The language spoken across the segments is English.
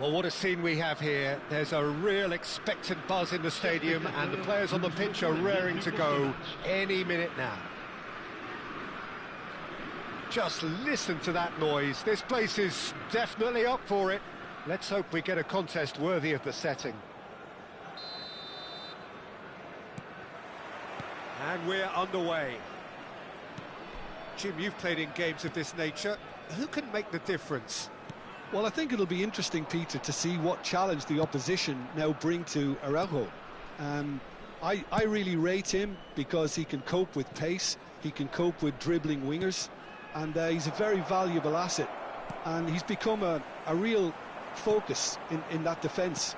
Well, what a scene we have here. There's a real expectant buzz in the stadium, and the players on the pitch are raring to go any minute now. Just listen to that noise. This place is definitely up for it. Let's hope we get a contest worthy of the setting. And we're underway. Jim, you've played in games of this nature. Who can make the difference? Well, I think it'll be interesting, Peter, to see what challenge the opposition now bring to Araujo. I really rate him because he can cope with pace, he can cope with dribbling wingers, and he's a very valuable asset. And he's become a real focus in that defence.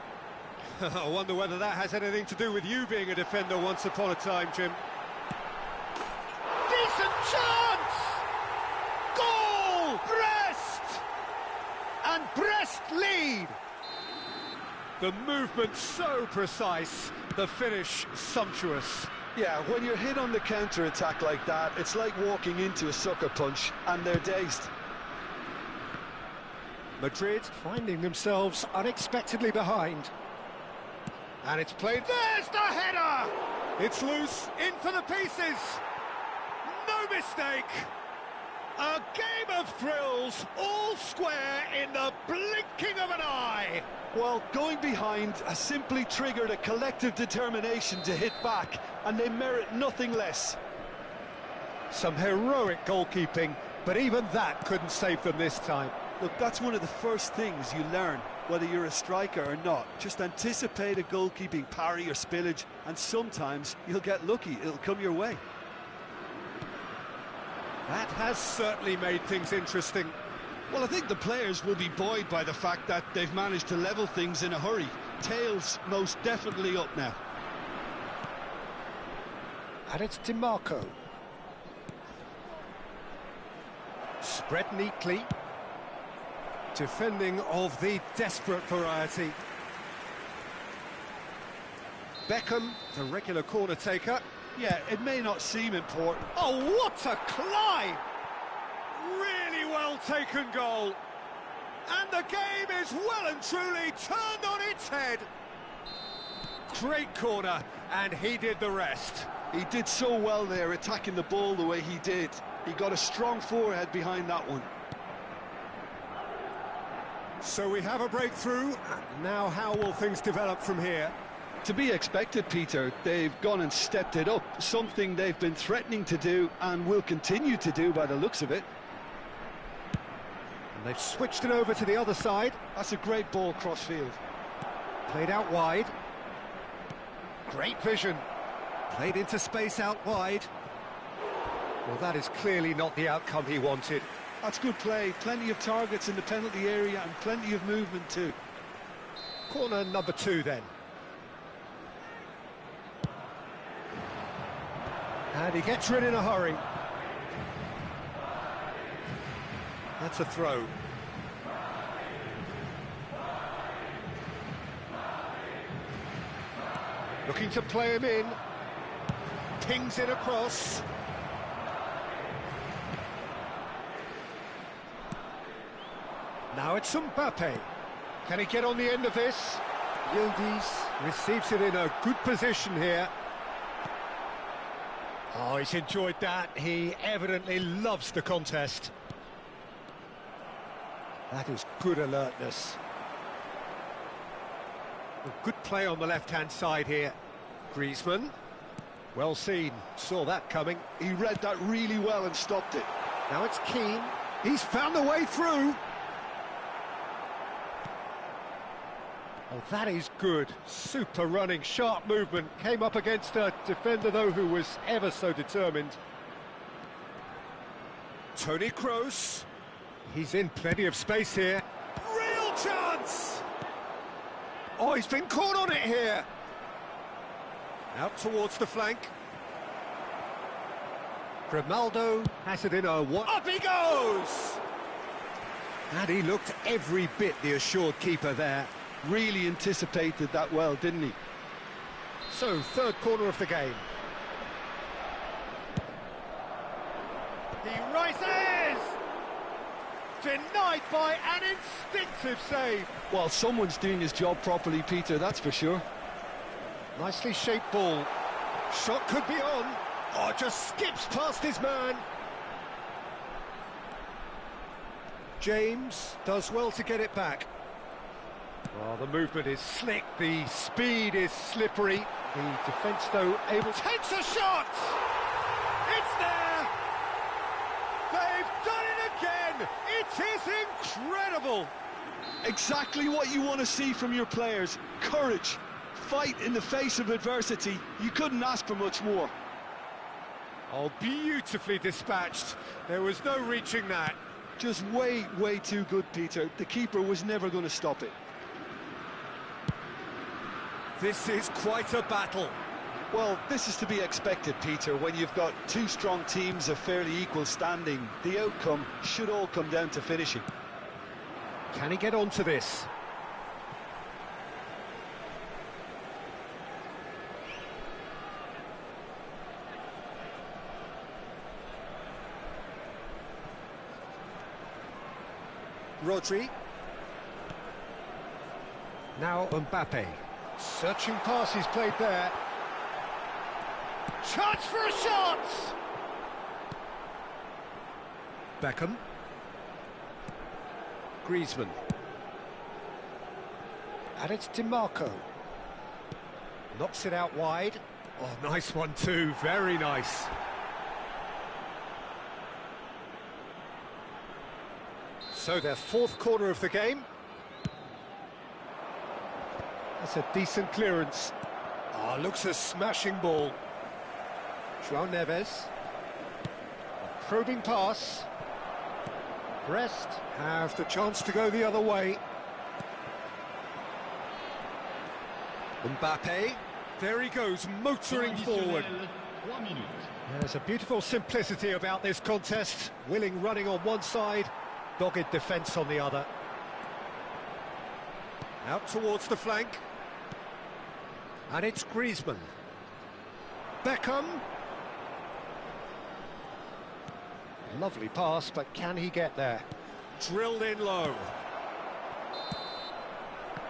I wonder whether that has anything to do with you being a defender once upon a time, Jim. Decent chance! Goal! Brest! And Brest lead! The movement so precise, the finish sumptuous. Yeah, when you're hit on the counter-attack like that, it's like walking into a sucker punch, and they're dazed. Madrid finding themselves unexpectedly behind. And it's played, there's the header! It's loose, in for the pieces! No mistake! A game of thrills, all square in the blinking of an eye! Well, going behind has simply triggered a collective determination to hit back, and they merit nothing less. Some heroic goalkeeping, but even that couldn't save them this time. Look, that's one of the first things you learn, whether you're a striker or not. Just anticipate a goalkeeping parry or spillage, and sometimes you'll get lucky, it'll come your way. That has certainly made things interesting. Well, I think the players will be buoyed by the fact that they've managed to level things in a hurry. Tails most definitely up now. And it's DiMarco. Spread neatly. Defending of the desperate variety. Beckham, the regular corner taker. Yeah, it may not seem important. Oh, what a climb! Really well taken goal. And the game is well and truly turned on its head. Great corner, and he did the rest. He did so well there, attacking the ball the way he did. He got a strong forehead behind that one. So we have a breakthrough. Now how will things develop from here? To be expected, Peter. They've gone and stepped it up, something they've been threatening to do and will continue to do by the looks of it. And they've switched it over to the other side. That's a great ball cross-field. Played out wide. Great vision. Played into space out wide. Well, that is clearly not the outcome he wanted. That's good play. Plenty of targets in the penalty area and plenty of movement too. Corner number 2 then. And he gets rid in a hurry. That's a throw. Looking to play him in. Pings it across. Now it's Mbappe. Can he get on the end of this? Yildiz receives it in a good position here. Oh, he's enjoyed that. He evidently loves the contest. That is good alertness. Well, good play on the left-hand side here. Griezmann. Well seen. Saw that coming. He read that really well and stopped it. Now it's Keane. He's found the way through. Oh, that is good. Super running, sharp movement. Came up against a defender, though, who was ever so determined. Toni Kroos. He's in plenty of space here. Real chance! Oh, he's been caught on it here. Out towards the flank. Grimaldo has it in a one. Up he goes! And he looked every bit the assured keeper there. Really anticipated that well, didn't he? So, third corner of the game. He rises! denied by an instinctive save. Well, someone's doing his job properly, Peter, that's for sure. Nicely shaped ball. Shot could be on. Oh, just skips past his man. James does well to get it back. Oh, the movement is slick, the speed is slippery. The defence, though, takes a shot! It's there! They've done it again! It is incredible! Exactly what you want to see from your players. Courage, fight in the face of adversity. You couldn't ask for much more. Oh, beautifully dispatched. There was no reaching that. Just way, way too good, Peter. The keeper was never going to stop it. This is quite a battle. Well, this is to be expected, Peter, when you've got two strong teams of fairly equal standing. The outcome should all come down to finishing. Can he get onto this? Rodri. Now Mbappe. Searching pass he's played there. Chance for a shot! Beckham. Griezmann. And it's DiMarco. Knocks it out wide. Oh, nice one too, very nice. So their fourth corner of the game. That's a decent clearance. Oh, looks a smashing ball. João Neves. A probing pass. Brest have the chance to go the other way. Mbappe. There he goes, motoring forward. There's a beautiful simplicity about this contest. Willing running on one side, dogged defence on the other. Out towards the flank. And it's Griezmann. Beckham. Lovely pass, but can he get there? Drilled in low.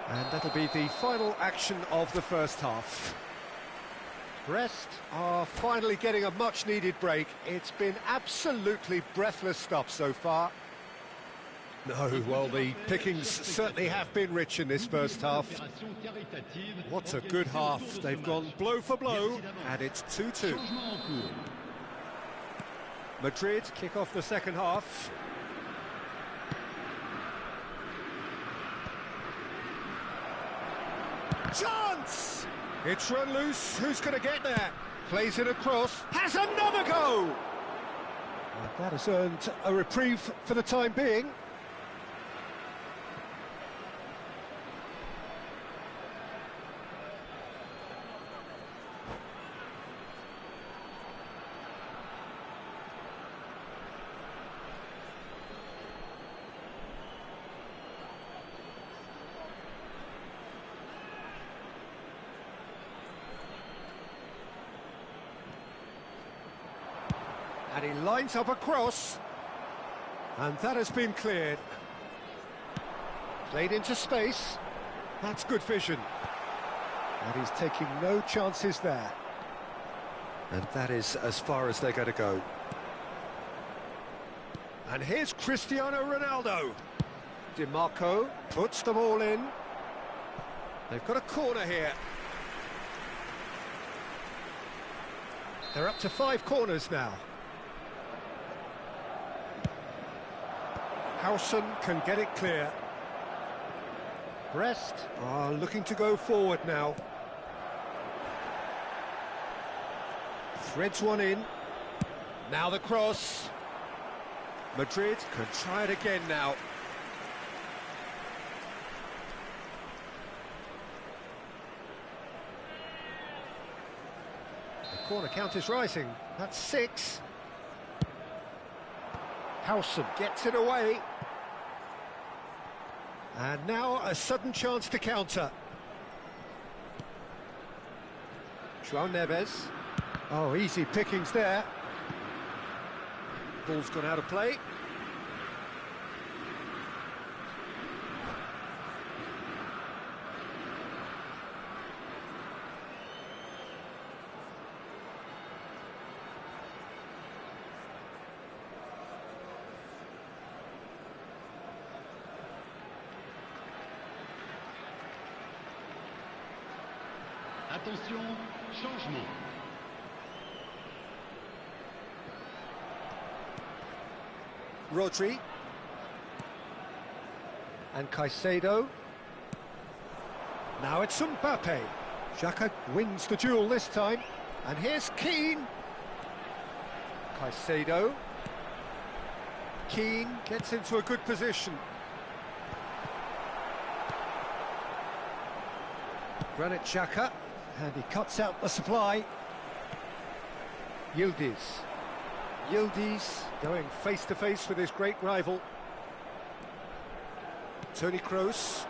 And that'll be the final action of the first half. Brest are finally getting a much-needed break. It's been absolutely breathless stuff so far. No, well, the pickings certainly have been rich in this first half. What a good half. They've gone blow for blow, and it's 2-2. Madrid kick off the second half. Chance! It's run loose. Who's going to get there? Plays it across. Has another go! And that has earned a reprieve for the time being. And he lines up a cross. And that has been cleared. Played into space. That's good vision. And he's taking no chances there. And that is as far as they're going to go. And here's Cristiano Ronaldo. DiMarco puts them all in. They've got a corner here. They're up to 5 corners now. Howson can get it clear. Brest are looking to go forward now. Threads one in. Now the cross. Madrid can try it again now. The corner count is rising. That's 6. Howson gets it away. And now a sudden chance to counter. João Neves. Oh, easy pickings there. Ball's gone out of play. Attention, changement. Rodri. And Caicedo. Now it's Mbappe. Xhaka wins the duel this time. And here's Keane. Caicedo. Keane gets into a good position. Granit Xhaka. And he cuts out the supply. Yildiz. Yildiz going face-to-face with his great rival. Toni Kroos.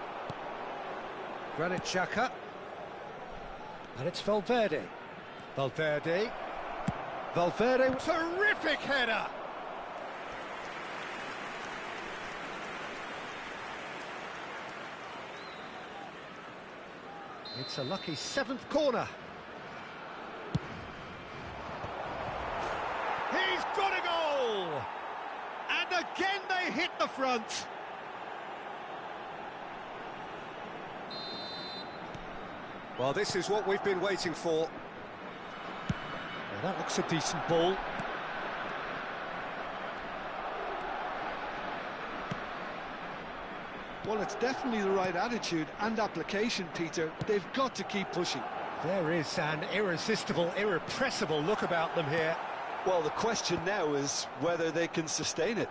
Granit Xhaka. And it's Valverde. Valverde. Valverde. Terrific header! It's a lucky 7th corner. He's got a goal! And again they hit the front. Well, this is what we've been waiting for. Well, that looks a decent ball. Well, it's definitely the right attitude and application, Peter. They've got to keep pushing. There is an irresistible, irrepressible look about them here. Well, the question now is whether they can sustain it.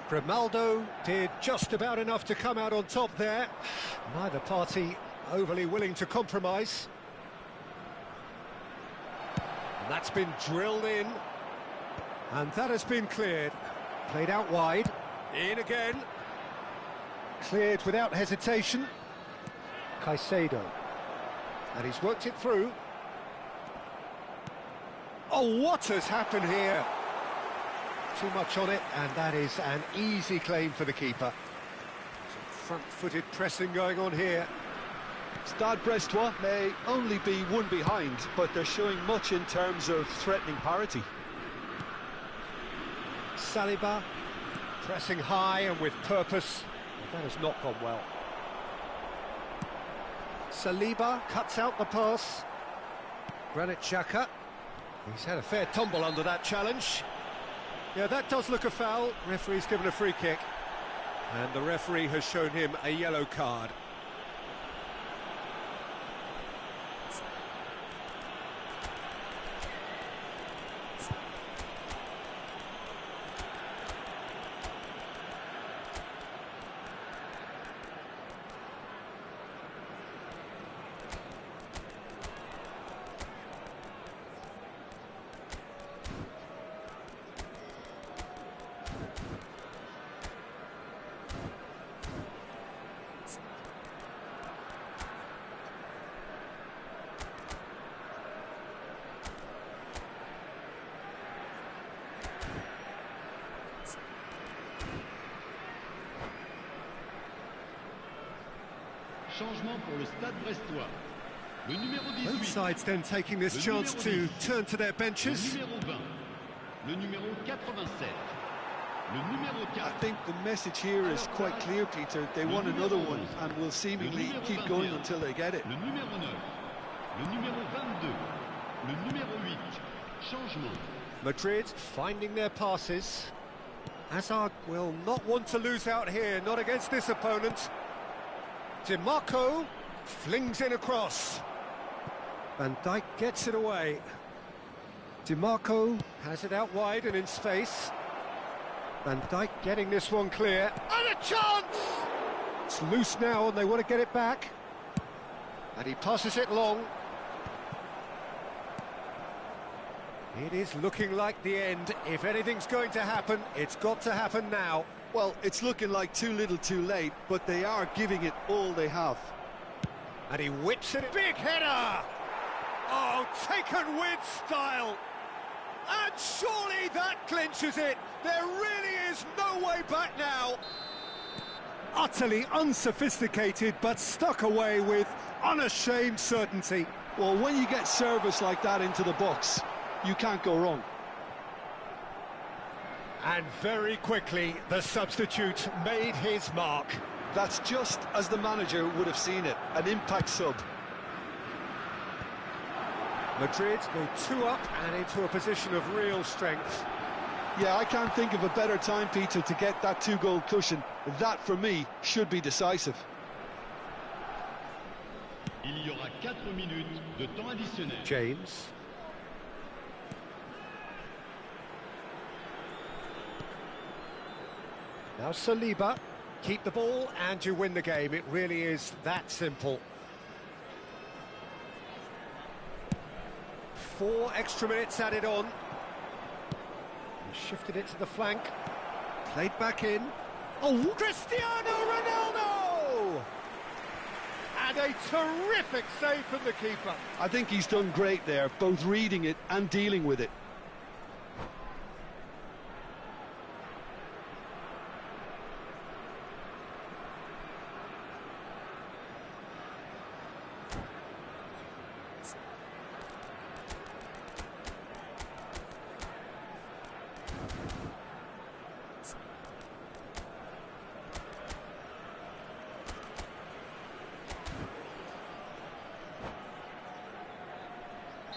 Grimaldo did just about enough to come out on top there. Neither party overly willing to compromise. And that's been drilled in. And that has been cleared. Played out wide. In again. Cleared without hesitation. Caicedo. And he's worked it through. Oh, what has happened here? Too much on it, and that is an easy claim for the keeper. Some front-footed pressing going on here. Stade Brestois may only be one behind, but they're showing much in terms of threatening parity. Saliba pressing high and with purpose. That has not gone well. Saliba cuts out the pass. Granit Xhaka. He's had a fair tumble under that challenge. Yeah, that does look a foul. Referee's given a free kick. And the referee has shown him a yellow card. Changement pour le Stade Brestois. Le numéro 18. Both sides then taking this chance to turn to their benches. Le numéro 20. Le numéro 87. Le numéro 4. I think the message here is quite clear, Peter. They want another one and will seemingly keep going until they get it. Le numéro 9. Le numéro 22. Le numéro 8. Changement. Madrid finding their passes. Hazard will not want to lose out here, not against this opponent. DiMarco flings in a cross. Van Dijk gets it away. DiMarco has it out wide and in space. Van Dijk getting this one clear. And a chance! It's loose now and they want to get it back. And he passes it long. It is looking like the end. If anything's going to happen, it's got to happen now. Well, it's looking like too little too late, but they are giving it all they have. And he whips it. Big header! Oh, taken with style. And surely that clinches it. There really is no way back now. Utterly unsophisticated, but stuck away with unashamed certainty. Well, when you get service like that into the box, you can't go wrong. And very quickly, the substitute made his mark. That's just as the manager would have seen it, an impact sub. Madrid go 2 up and into a position of real strength. Yeah, I can't think of a better time, Peter, to get that 2-goal cushion. That, for me, should be decisive. Il y aura 4 minutes de temps additionnel. James. Now Saliba. Keep the ball and you win the game. It really is that simple. 4 extra minutes added on. He shifted it to the flank. Played back in. Oh, Cristiano Ronaldo! And a terrific save from the keeper. I think he's done great there, both reading it and dealing with it.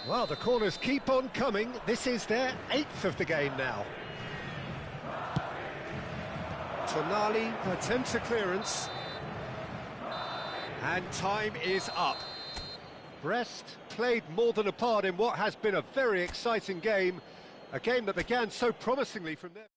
Well, the corners keep on coming. This is their 8th of the game now. Tonali attempts a clearance. And time is up. Brest played more than a part in what has been a very exciting game. A game that began so promisingly from there.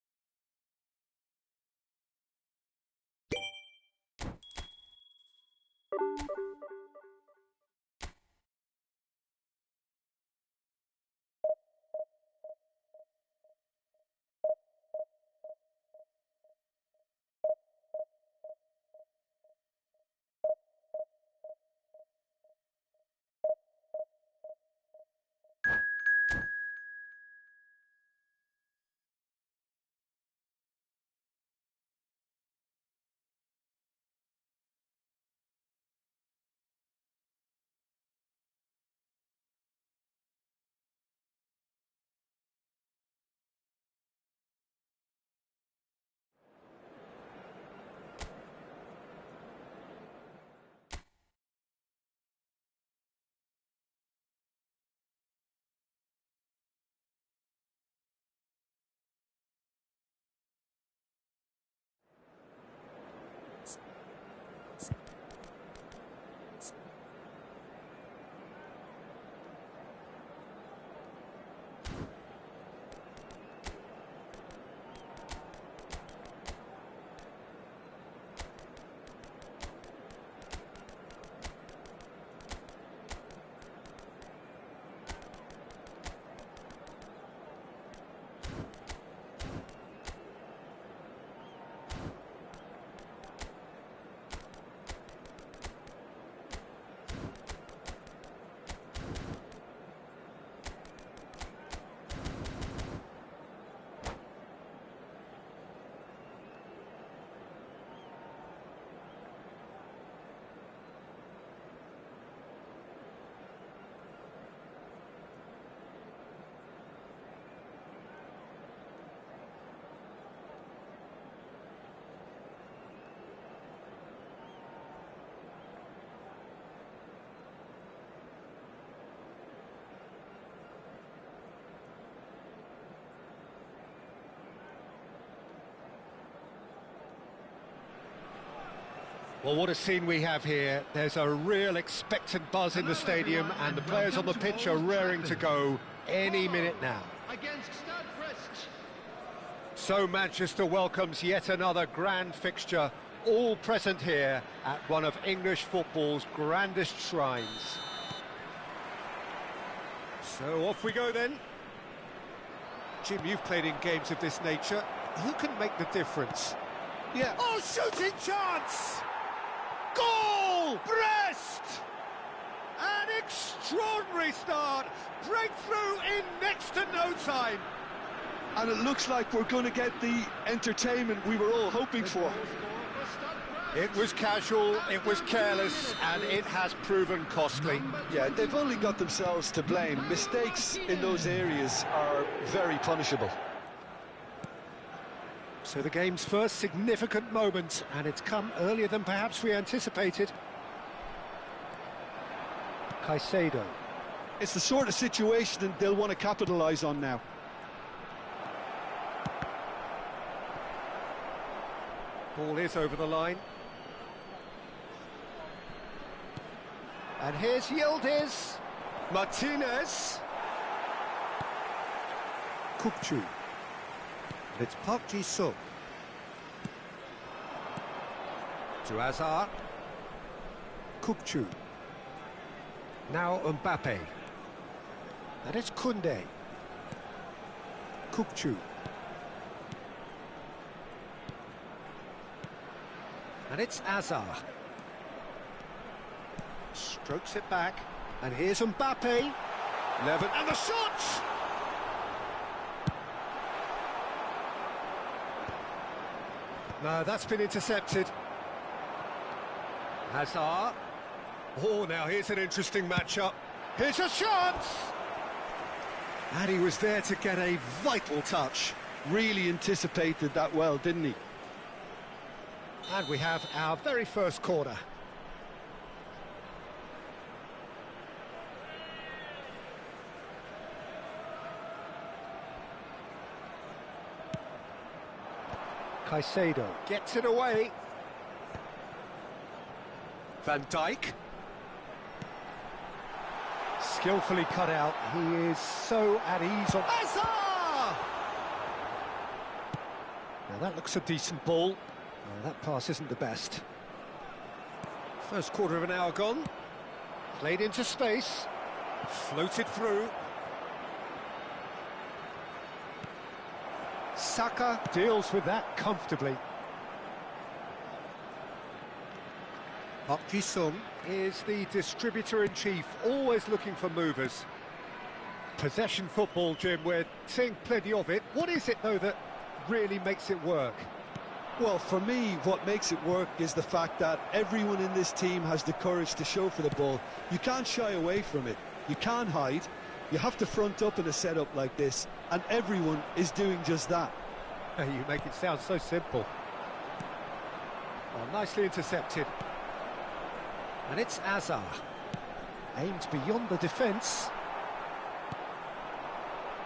Well, what a scene we have here. There's a real expectant buzz in the stadium and the players on the pitch are raring to go any minute now. So Manchester welcomes yet another grand fixture, all present here at one of English football's grandest shrines. So off we go then. Jim, you've played in games of this nature. Who can make the difference? Yeah. Oh, shooting chance! Goal! Brest! An extraordinary start. Breakthrough in next to no time. And it looks like we're going to get the entertainment we were all hoping for. It was casual, it was careless, and it has proven costly. Yeah, they've only got themselves to blame. Mistakes in those areas are very punishable. So the game's first significant moment, and it's come earlier than perhaps we anticipated. Caicedo. It's the sort of situation that they'll want to capitalise on now. Ball is over the line. And here's Yildiz. Martinez. Kupchu. And it's Park Ji-sung. To Hazard. Kupchu. Now Mbappe. And it's Koundé. Kupchu. And it's Hazard. Strokes it back. And here's Mbappe. Levin, and the shot! No, that's been intercepted. Hazard. Oh, now here's an interesting matchup. Here's a chance! And he was there to get a vital touch. Really anticipated that well, didn't he? And we have our very first corner. Caicedo gets it away. Van Dijk. Skillfully cut out. He is so at ease on... Hazard! Now that looks a decent ball. That pass isn't the best. First quarter of an hour gone. Played into space. Floated through. Saka deals with that comfortably. Park Ji-sung is the distributor-in-chief, always looking for movers. Possession football, Jim, we're seeing plenty of it. What is it, though, that really makes it work? Well, for me, what makes it work is the fact that everyone in this team has the courage to show for the ball. You can't shy away from it. You can't hide. You have to front up in a setup like this, and everyone is doing just that. You make it sound so simple. Oh, nicely intercepted. And it's Hazard. Aimed beyond the defence.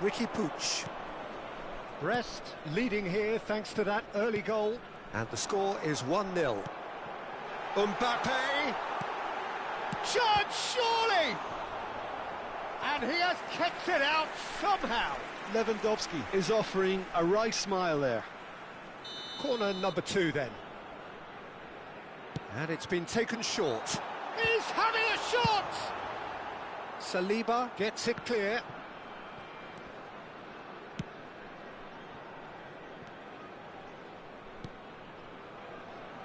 Ricky Puig. Brest leading here thanks to that early goal. And the score is 1-0. Mbappe! Chance, surely! And he has kicked it out somehow. Lewandowski is offering a right smile there. Corner number 2 then. And it's been taken short. He's having a shot! Saliba gets it clear.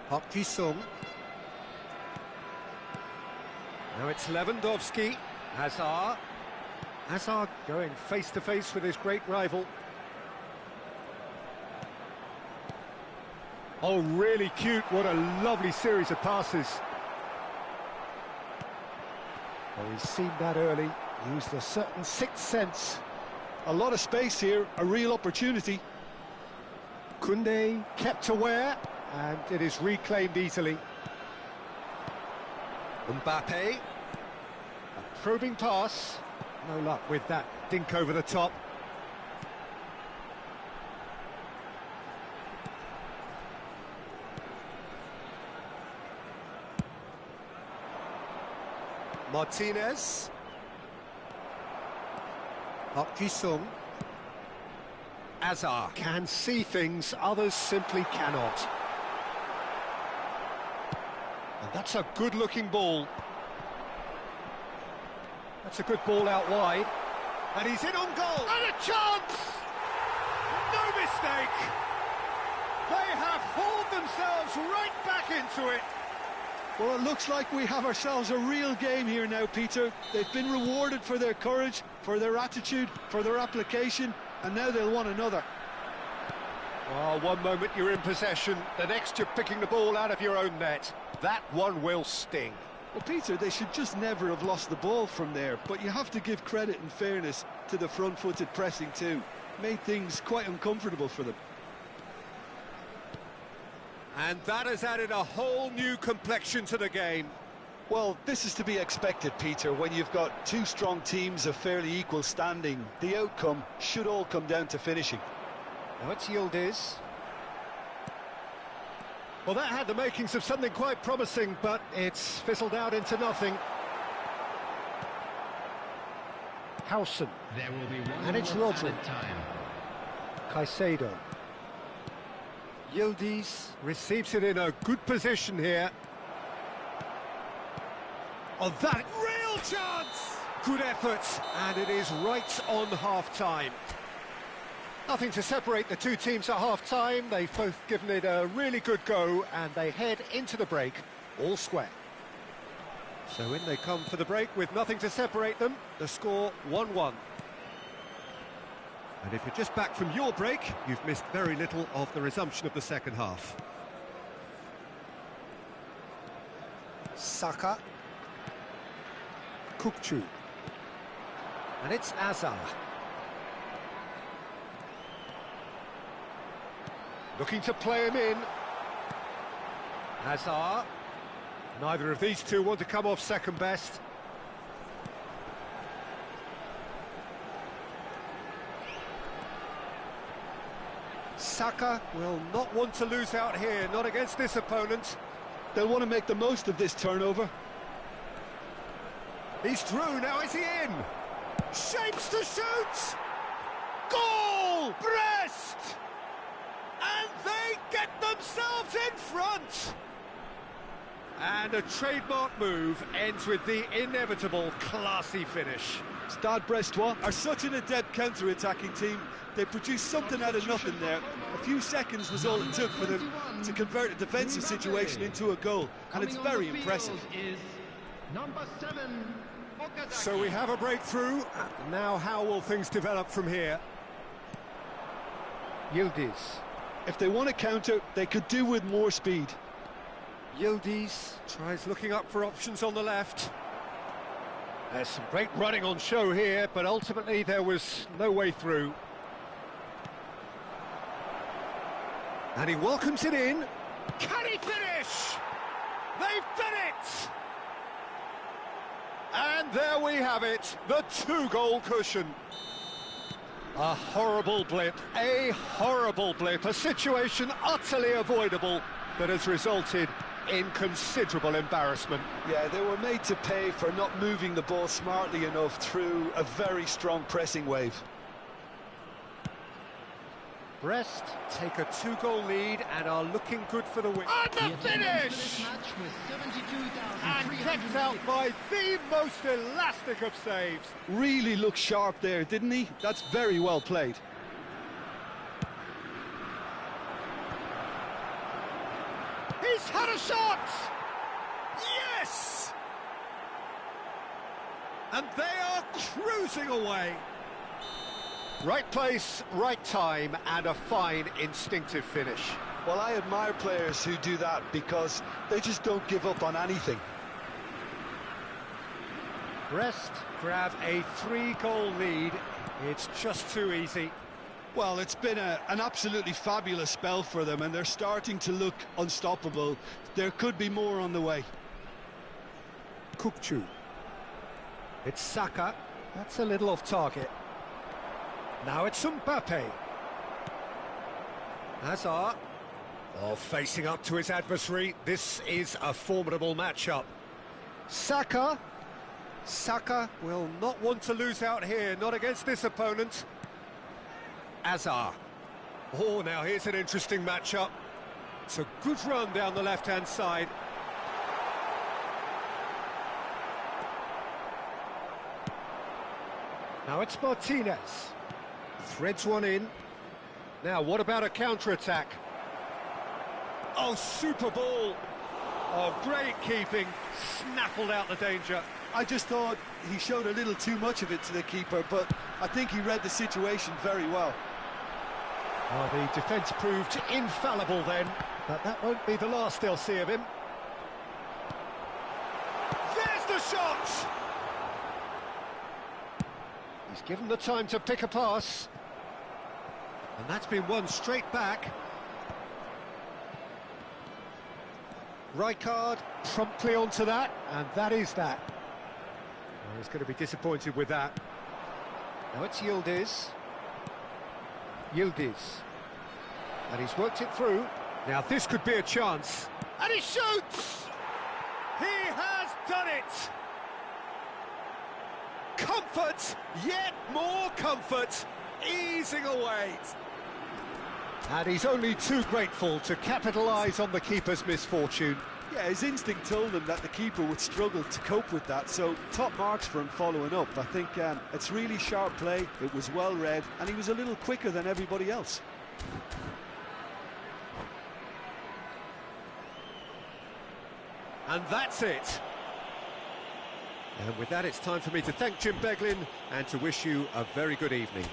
Park Ji-sung. Now it's Lewandowski. Hazard. Hazard going face-to-face with his great rival. Oh, really cute. What a lovely series of passes. Oh, he's seen that early. Used a certain sixth sense. A lot of space here, a real opportunity. Koundé kept aware, and it is reclaimed easily. Mbappe. A probing pass. No luck with that dink over the top. Martinez. Park Ji-sung. Hazard can see things others simply cannot. And that's a good-looking ball. That's a good ball out wide. And he's in on goal. And a chance! No mistake! They have hauled themselves right back into it. Well, it looks like we have ourselves a real game here now, Peter. They've been rewarded for their courage, for their attitude, for their application, and now they'll want another. Oh, one moment you're in possession, the next you're picking the ball out of your own net. That one will sting. Well, Peter, they should just never have lost the ball from there, but you have to give credit and fairness to the front-footed pressing too. Made things quite uncomfortable for them. And that has added a whole new complexion to the game. Well, this is to be expected, Peter. When you've got two strong teams of fairly equal standing, the outcome should all come down to finishing. Now it's Yildiz. Well, that had the makings of something quite promising, but it's fizzled out into nothing. Howson. There will be one And it's more Rodri. added time. Caicedo. Yildiz receives it in a good position here. Oh, that real chance! Good effort, and it is right on half-time. Nothing to separate the two teams at half-time. They've both given it a really good go, and they head into the break all square. So in they come for the break with nothing to separate them. The score 1-1. And if you're just back from your break, you've missed very little of the resumption of the second half. Saka. Kukçu. And it's Azar. Looking to play him in. Azar. Neither of these two want to come off second best. Saka will not want to lose out here, not against this opponent. They'll want to make the most of this turnover. He's through, now is he in? Shapes to shoot! Goal! Brest! And they get themselves in front! And a trademark move ends with the inevitable classy finish. Stade Brestois are such an adept counter-attacking team. They produced something out of nothing there. A few seconds was all it took for them to convert a defensive situation into a goal, and it's very impressive. So we have a breakthrough. Now how will things develop from here? Yildiz. If they want to counter, they could do with more speed. Yildiz tries looking up for options on the left. There's some great running on show here, but ultimately there was no way through. And he welcomes it in. Can he finish? They've done it! And there we have it, the two-goal cushion. A horrible blip, a situation utterly avoidable that has resulted in considerable embarrassment. Yeah, they were made to pay for not moving the ball smartly enough through a very strong pressing wave. Brest take a two-goal lead and are looking good for the win. And the finish! And kept out by the most elastic of saves. Really looked sharp there, didn't he? That's very well played. He's had a shot! Yes! And they are cruising away. Right place, right time, and a fine instinctive finish. Well, I admire players who do that because they just don't give up on anything. Brest grab a three-goal lead. It's just too easy. Well, it's been an absolutely fabulous spell for them, and they're starting to look unstoppable. There could be more on the way. Kukçu. It's Saka. That's a little off target. Now it's Mbappe. Hazard. Oh, facing up to his adversary. This is a formidable matchup. Saka. Saka will not want to lose out here, not against this opponent. Azar. Oh, now here's an interesting matchup. It's a good run down the left-hand side. Now it's Martinez. Threads one in. Now, what about a counter-attack? Oh, super ball. Oh, great keeping. Snaffled out the danger. I just thought he showed a little too much of it to the keeper, but I think he read the situation very well. Oh, the defence proved infallible then, but that won't be the last they'll see of him. There's the shot! He's given the time to pick a pass. And that's been won straight back. Rijkaard promptly onto that, and that is that. Well, he's going to be disappointed with that. Now it's Yildiz. Yildiz. And he's worked it through. Now this could be a chance. And he shoots! He has done it! Comfort, yet more comfort, easing away. And he's only too grateful to capitalise on the keeper's misfortune. Yeah, his instinct told him that the keeper would struggle to cope with that, so top marks for him following up. I think it's really sharp play, it was well read, and he was a little quicker than everybody else. And that's it. And with that, it's time for me to thank Jim Beglin and to wish you a very good evening.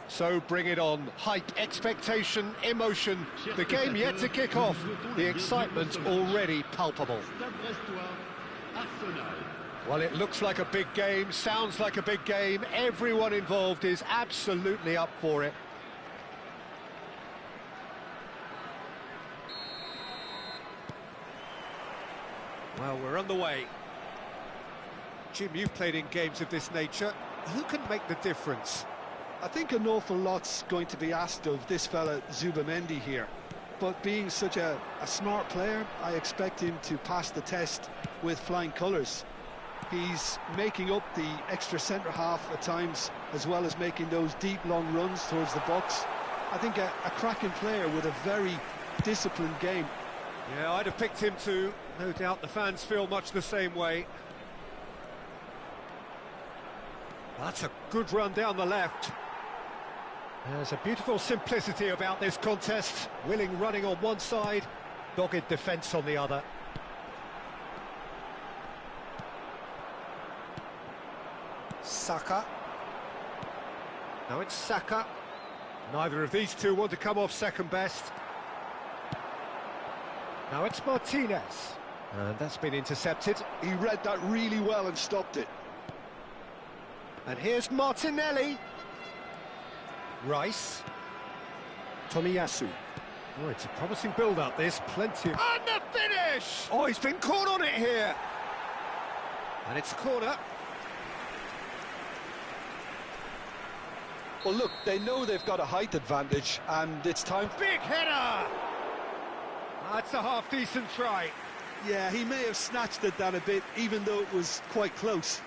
So bring it on. Hype, expectation, emotion. The game yet to kick off. The excitement already palpable. Well, it looks like a big game, sounds like a big game. Everyone involved is absolutely up for it. Well, we're on the way. Jim, you've played in games of this nature. Who can make the difference? I think an awful lot's going to be asked of this fella Zubamendi here, but being such a smart player, I expect him to pass the test with flying colours. He's making up the extra centre-half at times, as well as making those deep, long runs towards the box. I think a cracking player with a very disciplined game. Yeah, I'd have picked him too. No doubt the fans feel much the same way. That's a good run down the left. There's a beautiful simplicity about this contest. Willing running on one side, dogged defence on the other. Saka. Now it's Saka. Neither of these two want to come off second best. Now it's Martinez. And that's been intercepted. He read that really well and stopped it. And here's Martinelli. Rice. Tomiyasu. Oh, it's a promising build-up, this. Plenty of... And the finish! Oh, he's been caught on it here. And it's a corner. Well, look, they know they've got a height advantage, and it's time... Big header! That's a half-decent try. Yeah, he may have snatched it down a bit, even though it was quite close.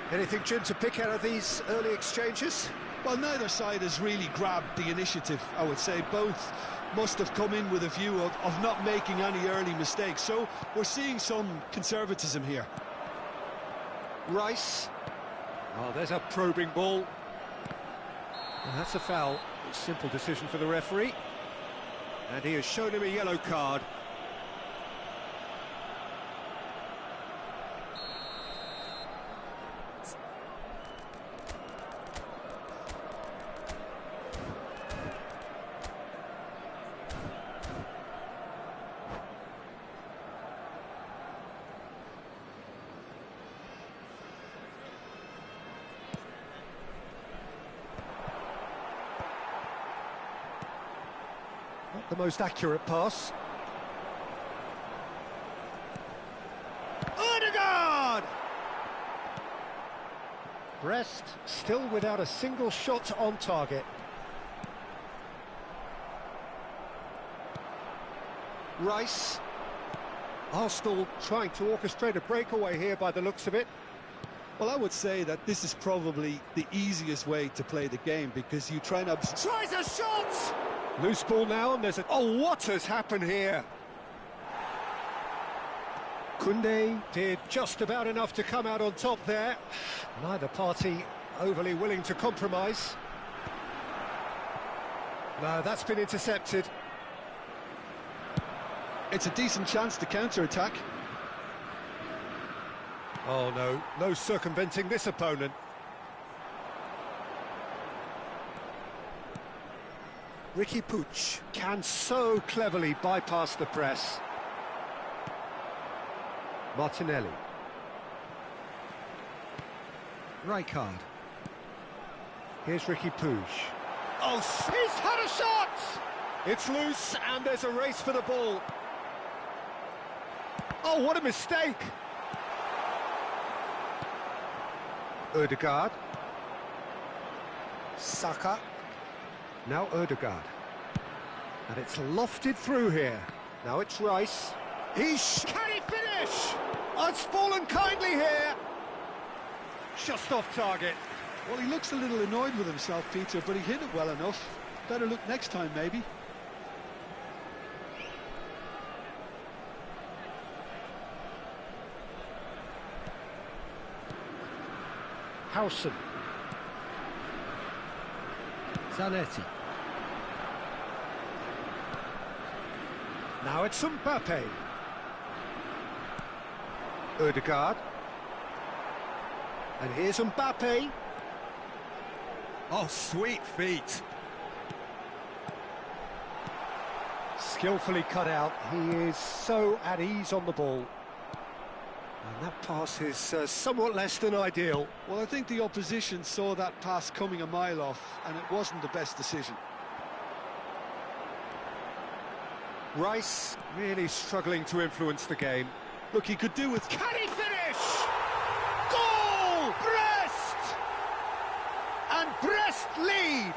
Anything, Jim, to pick out of these early exchanges? Well, neither side has really grabbed the initiative, I would say. Both must have come in with a view of not making any early mistakes. So we're seeing some conservatism here. Rice. Oh, there's a probing ball. Well, that's a foul. Simple decision for the referee. And he has shown him a yellow card. Not the most accurate pass. Odegaard! Brest still without a single shot on target. Rice. Arsenal trying to orchestrate a breakaway here by the looks of it. Well, I would say that this is probably the easiest way to play the game, because you try and... Tries a shot! Loose ball now, and there's a... Oh, what has happened here? Koundé did just about enough to come out on top there. Neither party overly willing to compromise. No, that's been intercepted. It's a decent chance to counter-attack. Oh, no, no circumventing this opponent. Ricky Puig can so cleverly bypass the press. Martinelli. Rijkaard. Here's Ricky Puig. Oh, he's had a shot! It's loose, and there's a race for the ball. Oh, what a mistake! Odegaard. Saka. Now Odegaard. And it's lofted through here. Now it's Rice. Can he finish? Oh, it's fallen kindly here. Just off target. Well, he looks a little annoyed with himself, Peter, but he hit it well enough. Better look next time, maybe. Howson. Zanetti. Now it's Mbappe. Odegaard. And here's Mbappe. Oh, sweet feet. Skillfully cut out. He is so at ease on the ball. And that pass is somewhat less than ideal. Well, I think the opposition saw that pass coming a mile off, and it wasn't the best decision. Rice really struggling to influence the game. Look, he could do with... Can he finish? Goal! Brest! And Brest lead!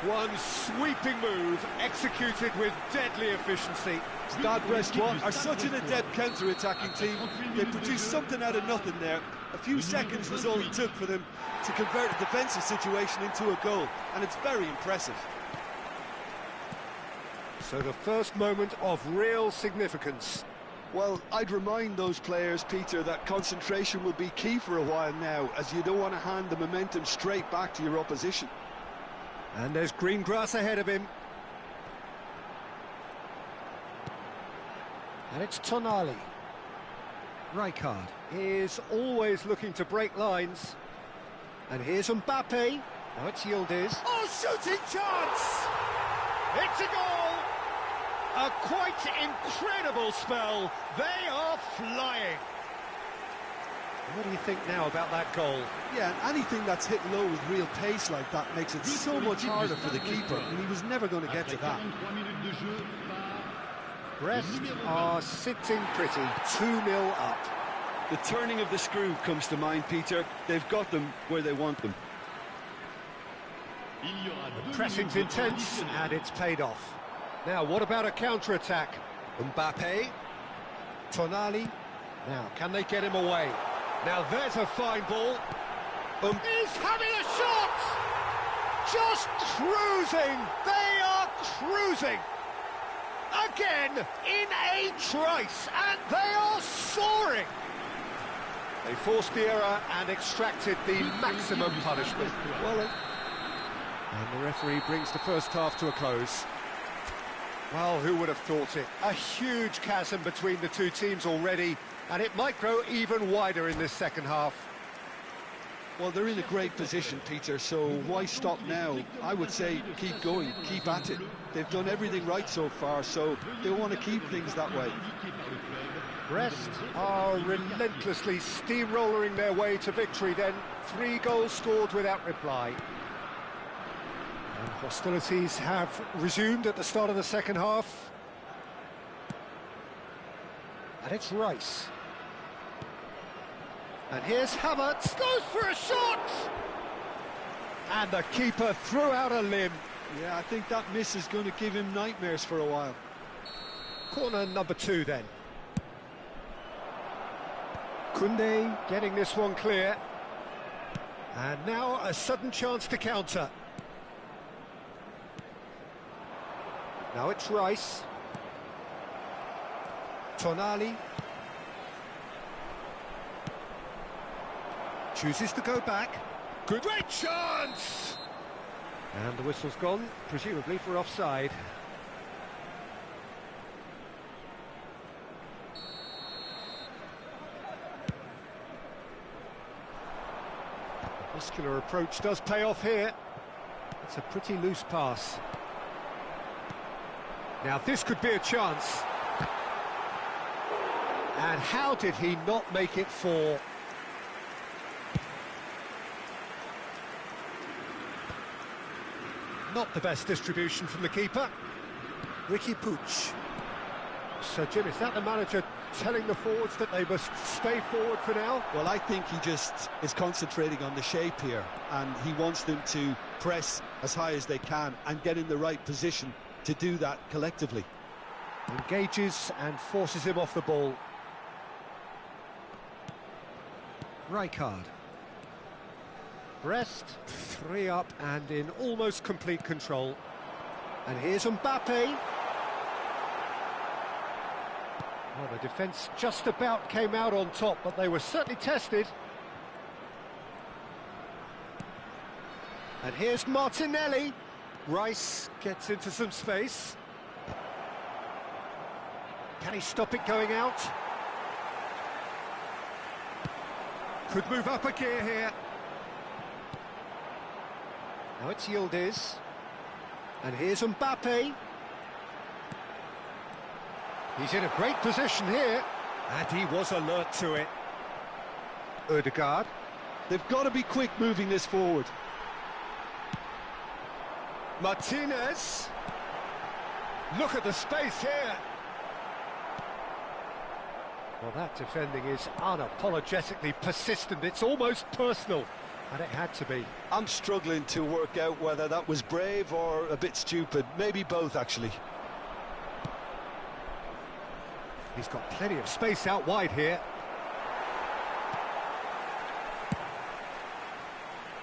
One sweeping move executed with deadly efficiency. Stade Brest are such an adept counter-attacking team. They produced something out of nothing there. A few seconds was all it took for them to convert a defensive situation into a goal, and it's very impressive. So the first moment of real significance. Well, I'd remind those players, Peter, that concentration will be key for a while now, as you don't want to hand the momentum straight back to your opposition. And there's green grass ahead of him. And it's Tonali. Rijkaard is always looking to break lines. And here's Mbappe. Now it's Yildiz. Oh, shooting chance! It's a goal! A quite incredible spell. They are flying. What do you think now about that goal? Yeah, anything that's hit low with real pace like that makes it so much harder for the keeper, and he was never going to get to that. Brest are sitting pretty, 2-0 up. The turning of the screw comes to mind, Peter. They've got them where they want them. Pressing's intense, and it's paid off. Now, what about a counter-attack? Mbappe. Tonali. Now, can they get him away? Now, there's a fine ball. He's having a shot! Just cruising! They are cruising! Again, in a trice, and they are soaring! They forced the error and extracted the maximum punishment. Well, and the referee brings the first half to a close. Well, who would have thought it? A huge chasm between the two teams already, and it might grow even wider in this second half. Well, they're in a great position, Peter, so why stop now? I would say keep going, keep at it. They've done everything right so far, so they want to keep things that way. Brest are relentlessly steamrolling their way to victory then. 3 goals scored without reply. And hostilities have resumed at the start of the second half. And it's Rice. And here's Havertz, goes for a shot! And the keeper threw out a limb. Yeah, I think that miss is going to give him nightmares for a while. Corner number 2 then. Koundé getting this one clear. And now a sudden chance to counter. Now it's Rice. Tonali. Chooses to go back. Good, great chance! And the whistle's gone, presumably for offside. The muscular approach does pay off here. It's a pretty loose pass. Now this could be a chance. And how did he not make it 4? Not the best distribution from the keeper. Ricky Puig. So, Jim, is that the manager telling the forwards that they must stay forward for now? Well, I think he just is concentrating on the shape here, and he wants them to press as high as they can and get in the right position to do that collectively. Engages and forces him off the ball. Rijkaard. Brest, 3 up and in almost complete control. And here's Mbappe. Well, the defence just about came out on top, but they were certainly tested. And here's Martinelli. Rice gets into some space. Can he stop it going out? Could move up a gear here. Now it's Yildiz. And here's Mbappe. He's in a great position here. And he was alert to it. Ødegaard. They've got to be quick moving this forward. Martinez. Look at the space here. Well, that defending is unapologetically persistent. It's almost personal. And it had to be. I'm struggling to work out whether that was brave or a bit stupid. Maybe both, actually. He's got plenty of space out wide here.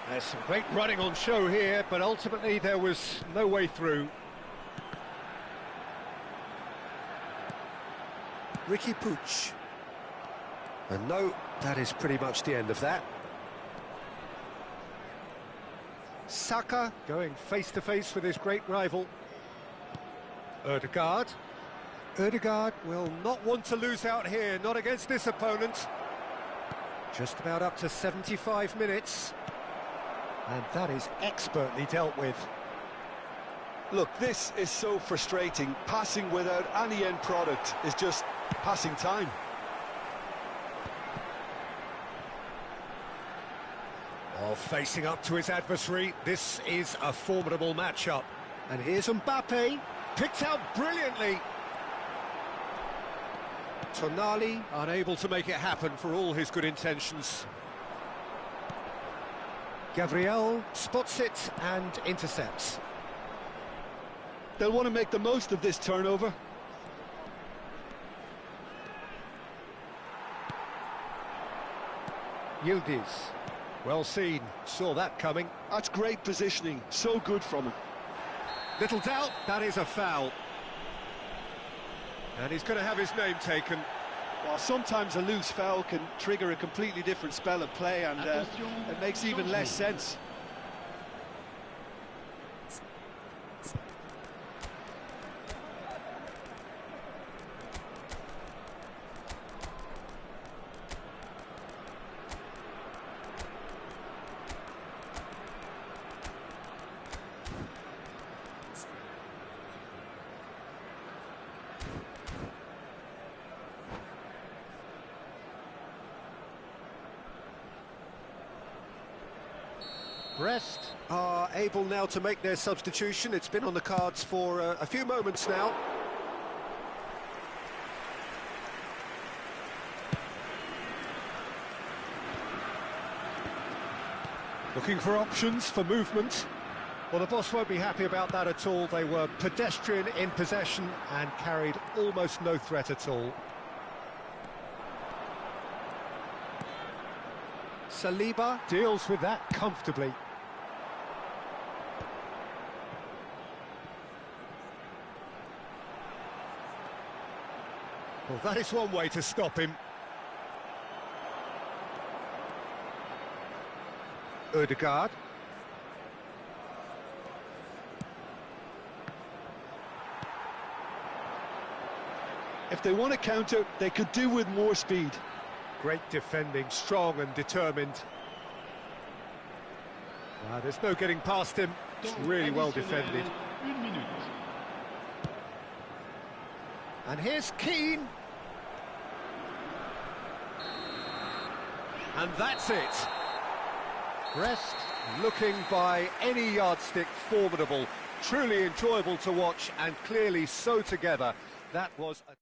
There's some great running on show here, but ultimately there was no way through. Ricky Puig. And no, that is pretty much the end of that. Saka going face-to-face with his great rival. Ødegaard. Ødegaard will not want to lose out here, not against this opponent. Just about up to 75 minutes. And that is expertly dealt with. Look, this is so frustrating. Passing without any end product is just passing time. While facing up to his adversary, this is a formidable matchup. And here's Mbappe, picked out brilliantly. Tonali unable to make it happen for all his good intentions. Gabriel spots it and intercepts. They'll want to make the most of this turnover. Yildiz, well seen, saw that coming. That's great positioning, so good from him. Little doubt, that is a foul. And he's going to have his name taken. Well, sometimes a loose foul can trigger a completely different spell of play, and it makes even less sense. Brest are able now to make their substitution. It's been on the cards for a few moments now. Looking for options for movement. Well, the boss won't be happy about that at all. They were pedestrian in possession and carried almost no threat at all. Saliba deals with that comfortably. Well, that is one way to stop him. Ødegaard. If they want to counter, they could do with more speed. Great defending, strong and determined. There's no getting past him. It's really well defended. And here's Keane. And that's it. Brest looking by any yardstick formidable. Truly enjoyable to watch and clearly so together. That was a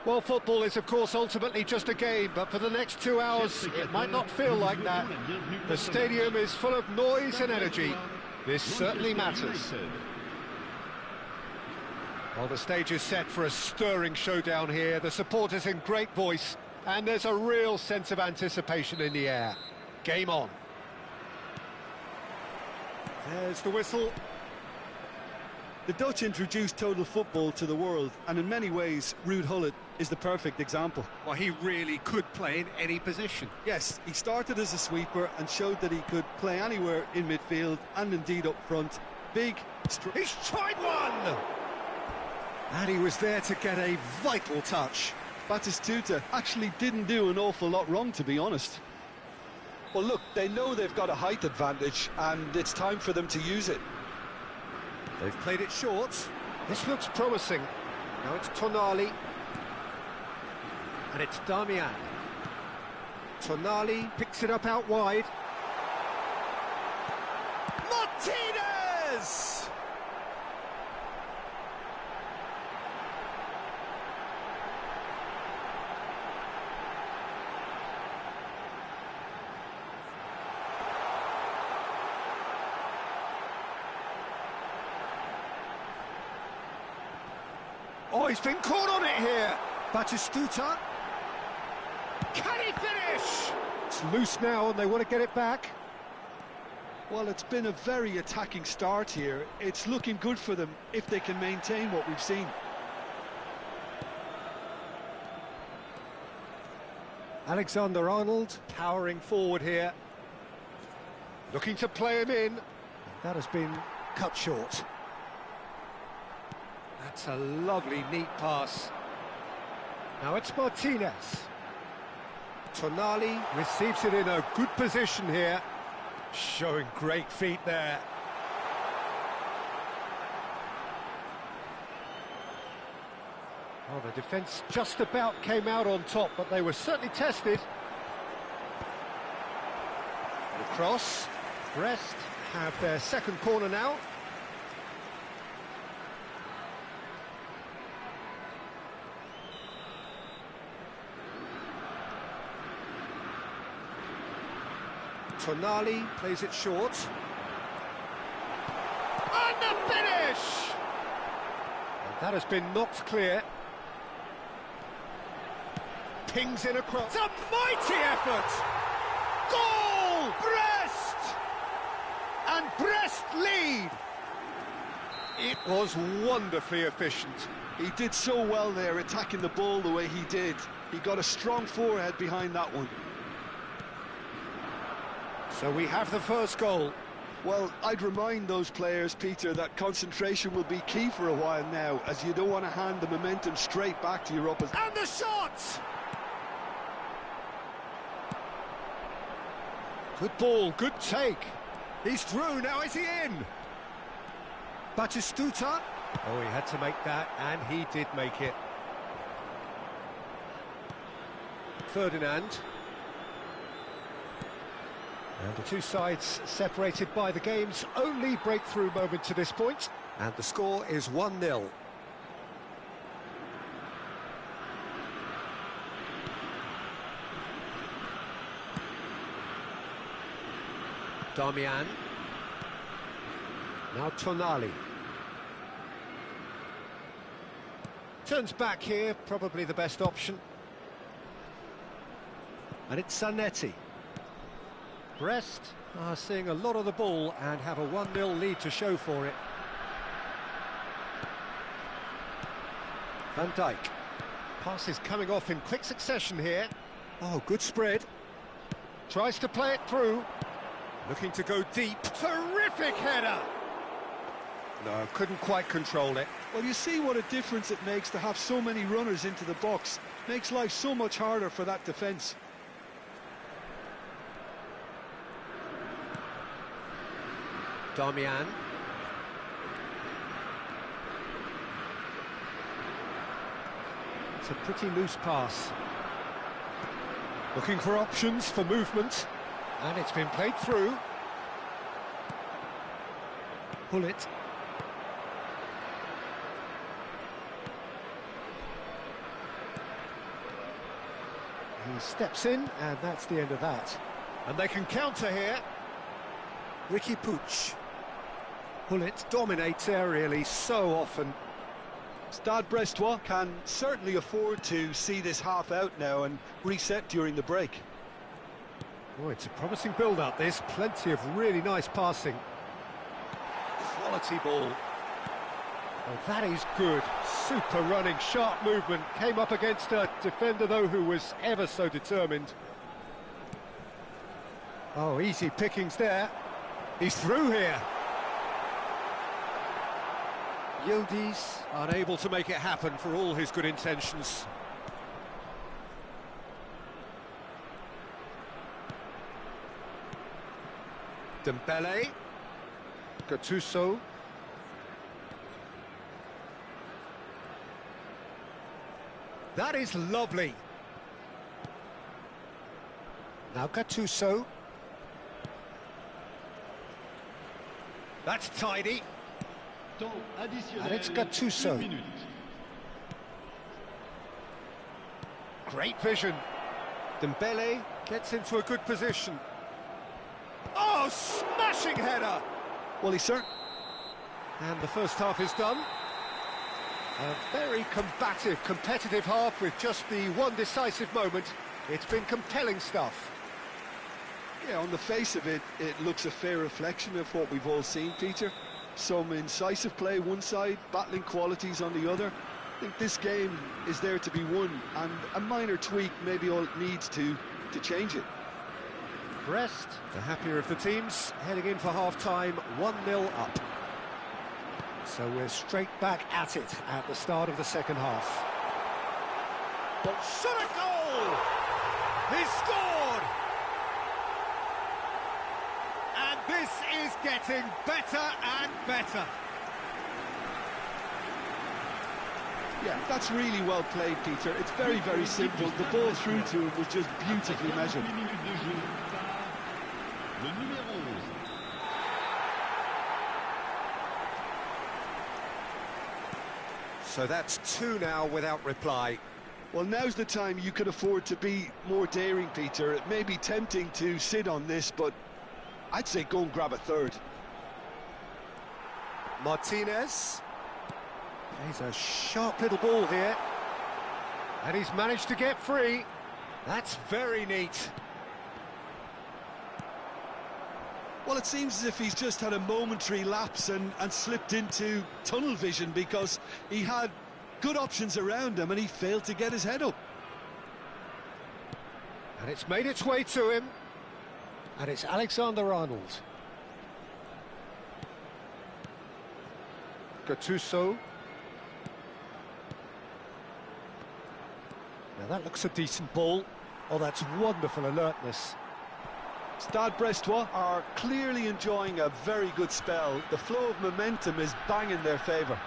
Well, football is, of course, ultimately just a game, but for the next 2 hours, it might not feel like that. The stadium is full of noise and energy. This certainly matters. Well, the stage is set for a stirring showdown here. The supporters in great voice, and there's a real sense of anticipation in the air. Game on. There's the whistle. The Dutch introduced total football to the world, and in many ways, Ruud Gullit is the perfect example. Well, he really could play in any position. Yes, he started as a sweeper and showed that he could play anywhere in midfield and indeed up front. Big, He's tried one! And he was there to get a vital touch. Batistuta actually didn't do an awful lot wrong, to be honest. Well, look, they know they've got a height advantage, and it's time for them to use it. They've played it short. This looks promising. Now it's Tonali. And it's Damian. Tonali picks it up out wide. Martinez! Oh, he's been caught on it here. Batistuta. Can he finish? It's loose now and they want to get it back. Well, it's been a very attacking start here. It's looking good for them if they can maintain what we've seen. Alexander-Arnold powering forward here. Looking to play him in. That has been cut short. That's a lovely, neat pass. Now it's Martinez. Tonali receives it in a good position here. Showing great feet there. Oh, the defence just about came out on top, but they were certainly tested. The cross. Brest have their second corner now. Tonali plays it short. And the finish! And that has been knocked clear. Pings in across. It's a mighty effort! Goal! Brest! And Brest lead! It was wonderfully efficient. He did so well there, attacking the ball the way he did. He got a strong forehead behind that one. So we have the first goal. Well, I'd remind those players, Peter, that concentration will be key for a while now, as you don't want to hand the momentum straight back to your opposition. And the shot! Good ball, good take. He's through, now is he in? Batistuta. Oh, he had to make that, and he did make it. Ferdinand. And the two sides separated by the game's only breakthrough moment to this point. And the score is 1-0. Damian. Now Tonali. Turns back here, probably the best option. And it's Zanetti. Brest are seeing a lot of the ball and have a 1-0 lead to show for it. Van Dijk. Passes coming off in quick succession here. Oh, good spread. Tries to play it through. Looking to go deep. Terrific header! No, couldn't quite control it. Well, you see what a difference it makes to have so many runners into the box. Makes life so much harder for that defence. Damian. It's a pretty loose pass. Looking for options for movement. And it's been played through. Gullit. He steps in, and that's the end of that. And they can counter here. Ricky Puig. Hullet dominates aerially so often. Stade Brestois can certainly afford to see this half out now and reset during the break. Oh, it's a promising build-up, this. Plenty of really nice passing. Quality ball. Oh, that is good. Super running, sharp movement. Came up against a defender, though, who was ever so determined. Oh, easy pickings there. He's through here. Yildiz unable to make it happen for all his good intentions. Dembele. Gattuso. That is lovely. Now Gattuso. That's tidy. Temps additionnel. And it's Gattuso. 1 minute. Great vision. Dembele gets into a good position. Oh, smashing header! Well, he's certain. And the first half is done. A very combative, competitive half with just the one decisive moment. It's been compelling stuff. Yeah, on the face of it, it looks a fair reflection of what we've all seen, Peter. Some incisive play one side, battling qualities on the other. I think this game is there to be won, and a minor tweak maybe all it needs to change it. Brest, the happier of the teams, heading in for half-time, 1-0 up. So we're straight back at it at the start of the second half. But shot a goal! He scored! And this is getting better and better. Yeah, that's really well played, Peter. It's very, very simple. The ball through to him was just beautifully measured. 8 minutes de jeu par le numéro 11. So that's 2 now without reply. Well, now's the time you could afford to be more daring, Peter. It may be tempting to sit on this, but I'd say go and grab a third. Martinez. He's a sharp little ball here. And he's managed to get free. That's very neat. Well, it seems as if he's just had a momentary lapse and slipped into tunnel vision, because he had good options around him and he failed to get his head up. And it's made its way to him. And it's Alexander-Arnold. Gattuso. Now that looks a decent ball. Oh, that's wonderful alertness. Stade Brestois are clearly enjoying a very good spell. The flow of momentum is bang in their favour.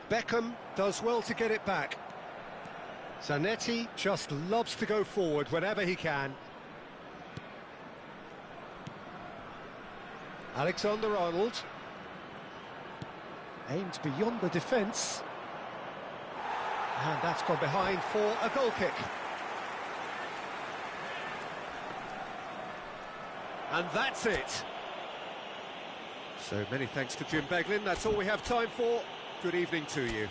Beckham does well to get it back. Zanetti just loves to go forward whenever he can. Alexander-Arnold. Aimed beyond the defence. And that's gone behind for a goal kick. And that's it. So many thanks to Jim Beglin. That's all we have time for. Good evening to you.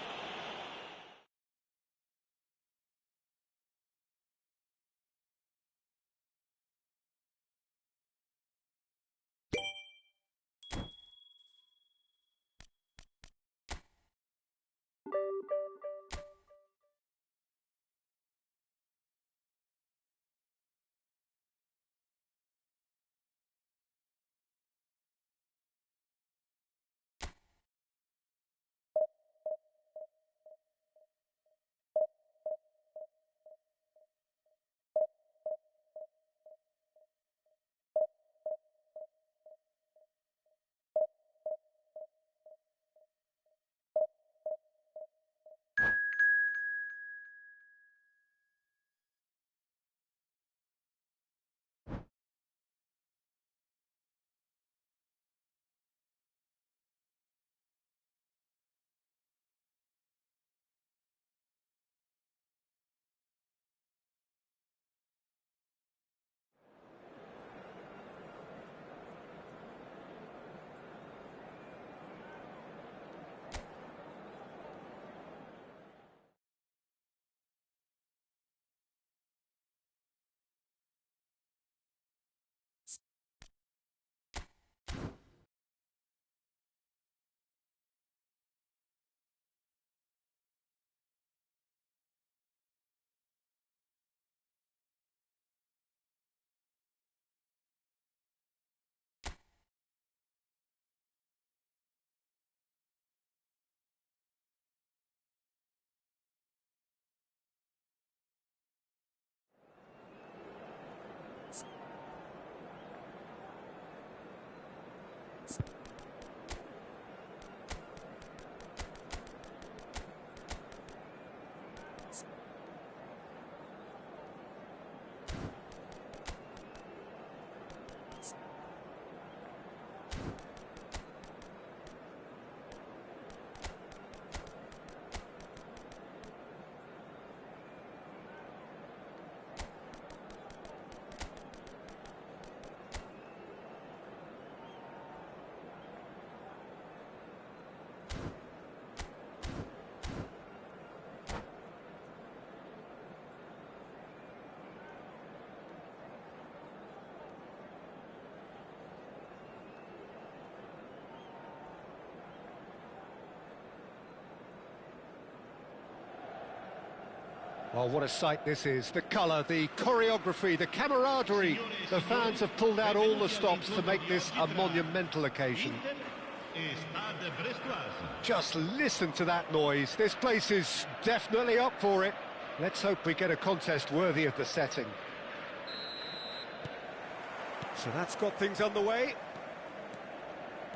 Well, what a sight this is. The colour, the choreography, the camaraderie. The fans have pulled out all the stops to make this a monumental occasion. Just listen to that noise. This place is definitely up for it. Let's hope we get a contest worthy of the setting. So that's got things underway.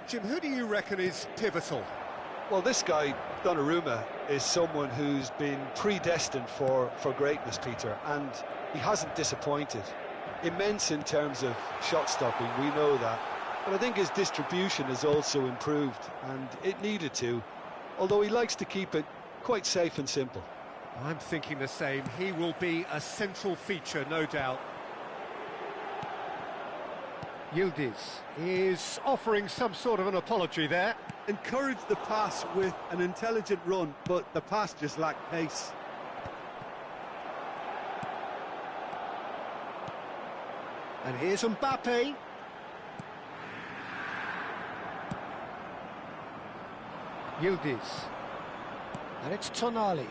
Jim, who do you reckon is pivotal? Well, this guy, Donnarumma, is someone who's been predestined for greatness, Peter, and he hasn't disappointed. Immense in terms of shot stopping, we know that. But I think his distribution has also improved, and it needed to, although he likes to keep it quite safe and simple. I'm thinking the same. He will be a central feature, no doubt. Yildiz is offering some sort of an apology there. Encouraged the pass with an intelligent run, but the pass just lacked pace. And here's Mbappe. Yildiz. And it's Tonali.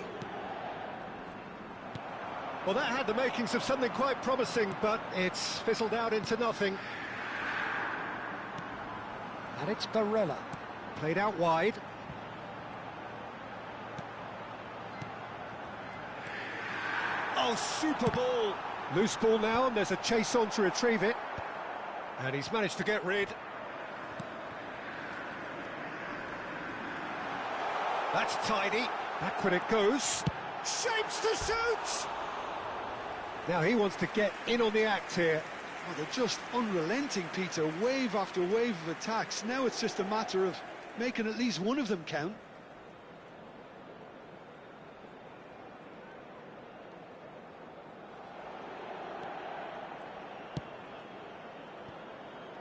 Well, that had the makings of something quite promising, but it's fizzled out into nothing. And it's Barella. Played out wide. Oh, super ball. Loose ball now, and there's a chase on to retrieve it. And he's managed to get rid. That's tidy. Back when it goes. Shapes to shoot! Now he wants to get in on the act here. Oh, they're just unrelenting, Peter. Wave after wave of attacks. Now it's just a matter of making at least one of them count.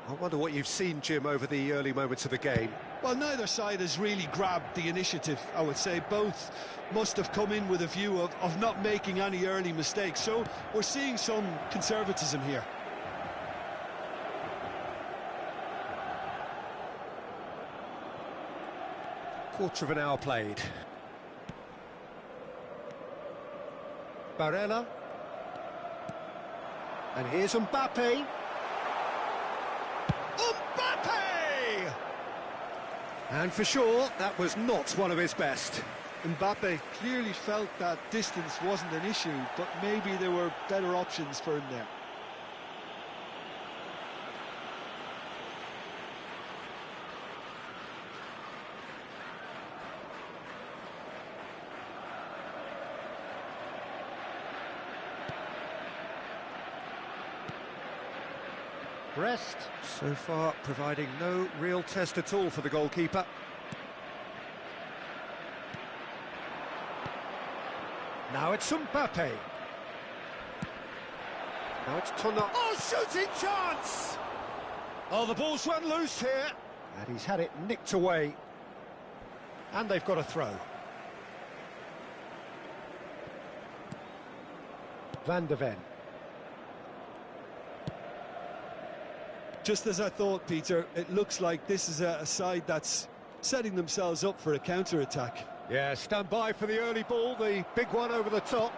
I wonder what you've seen, Jim, over the early moments of the game. Well, neither side has really grabbed the initiative, I would say. Both must have come in with a view of not making any early mistakes. So we're seeing some conservatism here. Quarter of an hour played. Barella. And here's Mbappe. Mbappe! And for sure, that was not one of his best. Mbappe clearly felt that distance wasn't an issue, but maybe there were better options for him there. Brest, so far, providing no real test at all for the goalkeeper. Now it's Mbappe. Now it's Tonali. Oh, shooting chance! Oh, the ball's run loose here. And he's had it nicked away. And they've got a throw. Van der Ven. Just as I thought, Peter, it looks like this is a side that's setting themselves up for a counter-attack. Yeah, stand by for the early ball, the big one over the top.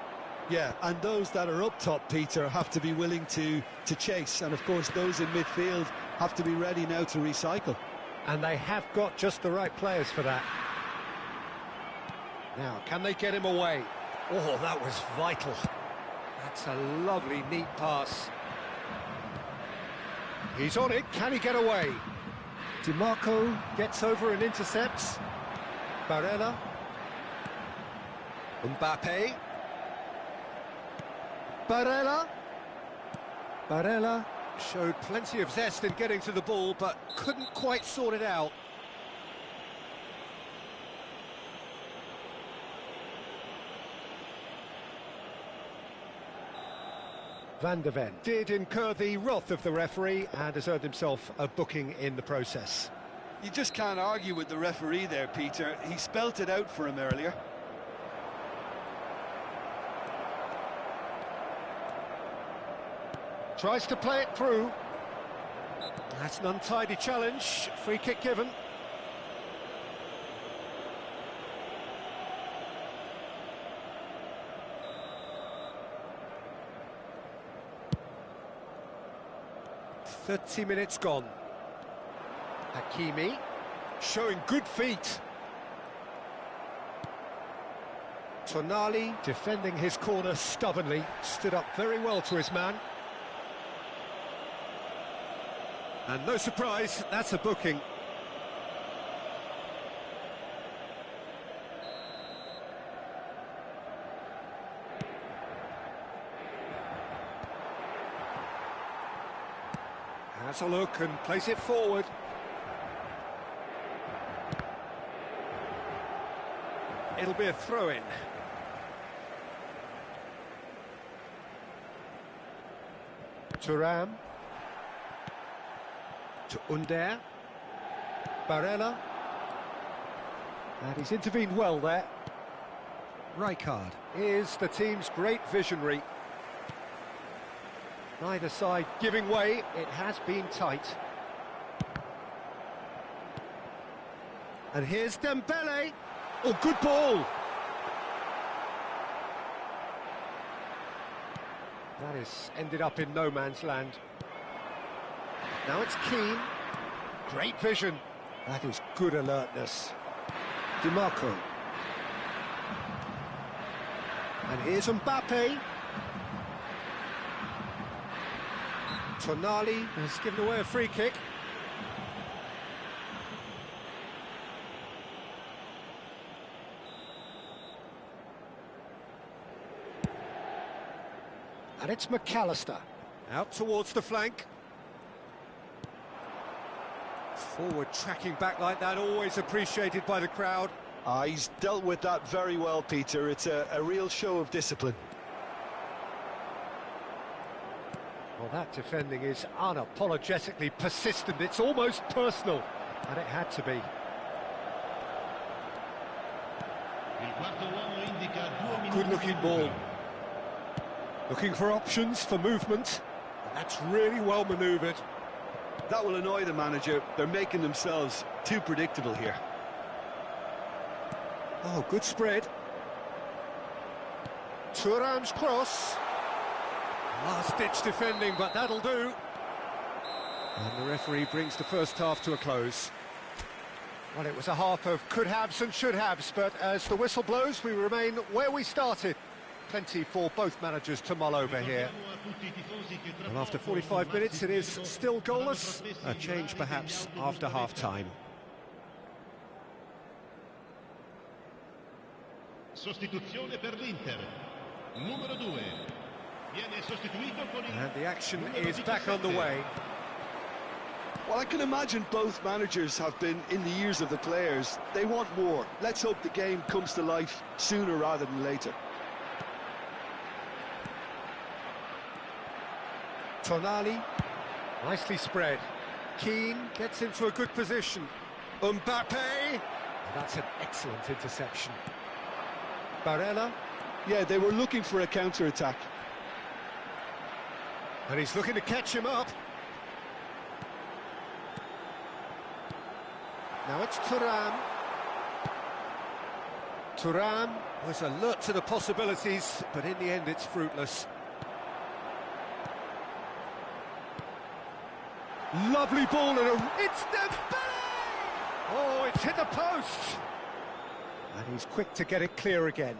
Yeah, and those that are up top, Peter, have to be willing to chase. And, of course, those in midfield have to be ready now to recycle. And they have got just the right players for that. Now, can they get him away? Oh, that was vital. That's a lovely, neat pass. He's on it, can he get away? DiMarco gets over and intercepts. Barella. Mbappe. Barella. Barella showed plenty of zest in getting to the ball, but couldn't quite sort it out. Van der Ven did incur the wrath of the referee and has earned himself a booking in the process. You just can't argue with the referee there, Peter. He spelt it out for him earlier. Tries to play it through. That's an untidy challenge. Free kick given. 30 minutes gone. Hakimi, showing good feet. Tonali, defending his corner stubbornly, stood up very well to his man. And no surprise, that's a booking. Has a look and plays it forward. It'll be a throw-in. Thuram. To Under. Barella. And he's intervened well there. Rijkaard is the team's great visionary. Neither side giving way, it has been tight. And here's Dembele. Oh, good ball. That has ended up in no man's land. Now it's Keane. Great vision. That is good alertness. DiMarco. And here's Mbappe. Tonali has given away a free kick. And it's McAllister. Out towards the flank. Forward tracking back like that, always appreciated by the crowd. He's dealt with that very well, Peter. It's a real show of discipline. Well, that defending is unapologetically persistent. It's almost personal, and it had to be. Good-looking ball. Looking for options for movement, and that's really well manoeuvred. That will annoy the manager. They're making themselves too predictable here. Oh, good spread. Thuram's cross. Last-ditch defending, but that'll do. And the referee brings the first half to a close. Well, it was a half of could-haves and should-haves, but as the whistle blows, we remain where we started. Plenty for both managers to mull over here. And after 45 minutes, it is still goalless. A change, perhaps, after half-time. Sostituzione per l'Inter. Numero 2. Viene sostituito con il... And the action is back underway. Well, I can imagine both managers have been in the ears of the players. They want more. Let's hope the game comes to life sooner rather than later. Tonali, nicely spread. Keane gets into a good position. Mbappe, and that's an excellent interception. Barella. Yeah, they were looking for a counter-attack. And he's looking to catch him up. Now it's Thuram. Thuram was alert to the possibilities, but in the end it's fruitless. Lovely ball and it's Dembele! Oh, it's hit the post! And he's quick to get it clear again.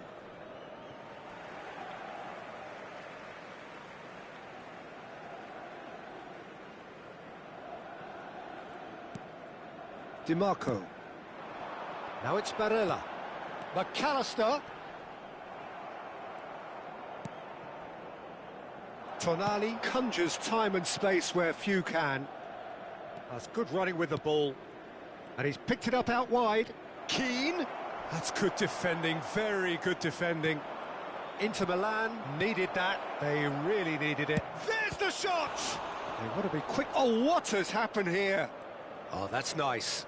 DiMarco. Now it's Barella. McAllister. Tonali conjures time and space where few can. That's good running with the ball. And he's picked it up out wide. Keane. That's good defending, very good defending. Inter Milan needed that. They really needed it. There's the shot! They want to be quick. Oh, what has happened here? Oh, that's nice.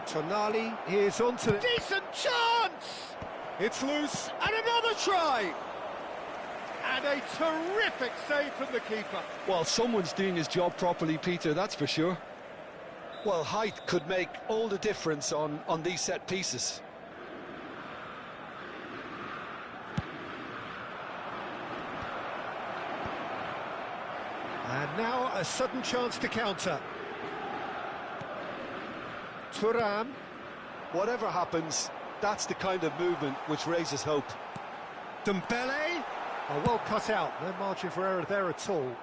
Tonali is on to... Decent chance! It's loose, and another try! And a terrific save from the keeper. Well, someone's doing his job properly, Peter, that's for sure. Well, height could make all the difference on these set pieces. Now a sudden chance to counter. Thuram. Whatever happens, that's the kind of movement which raises hope. Dembele. Oh, well cut out. No margin for error there at all.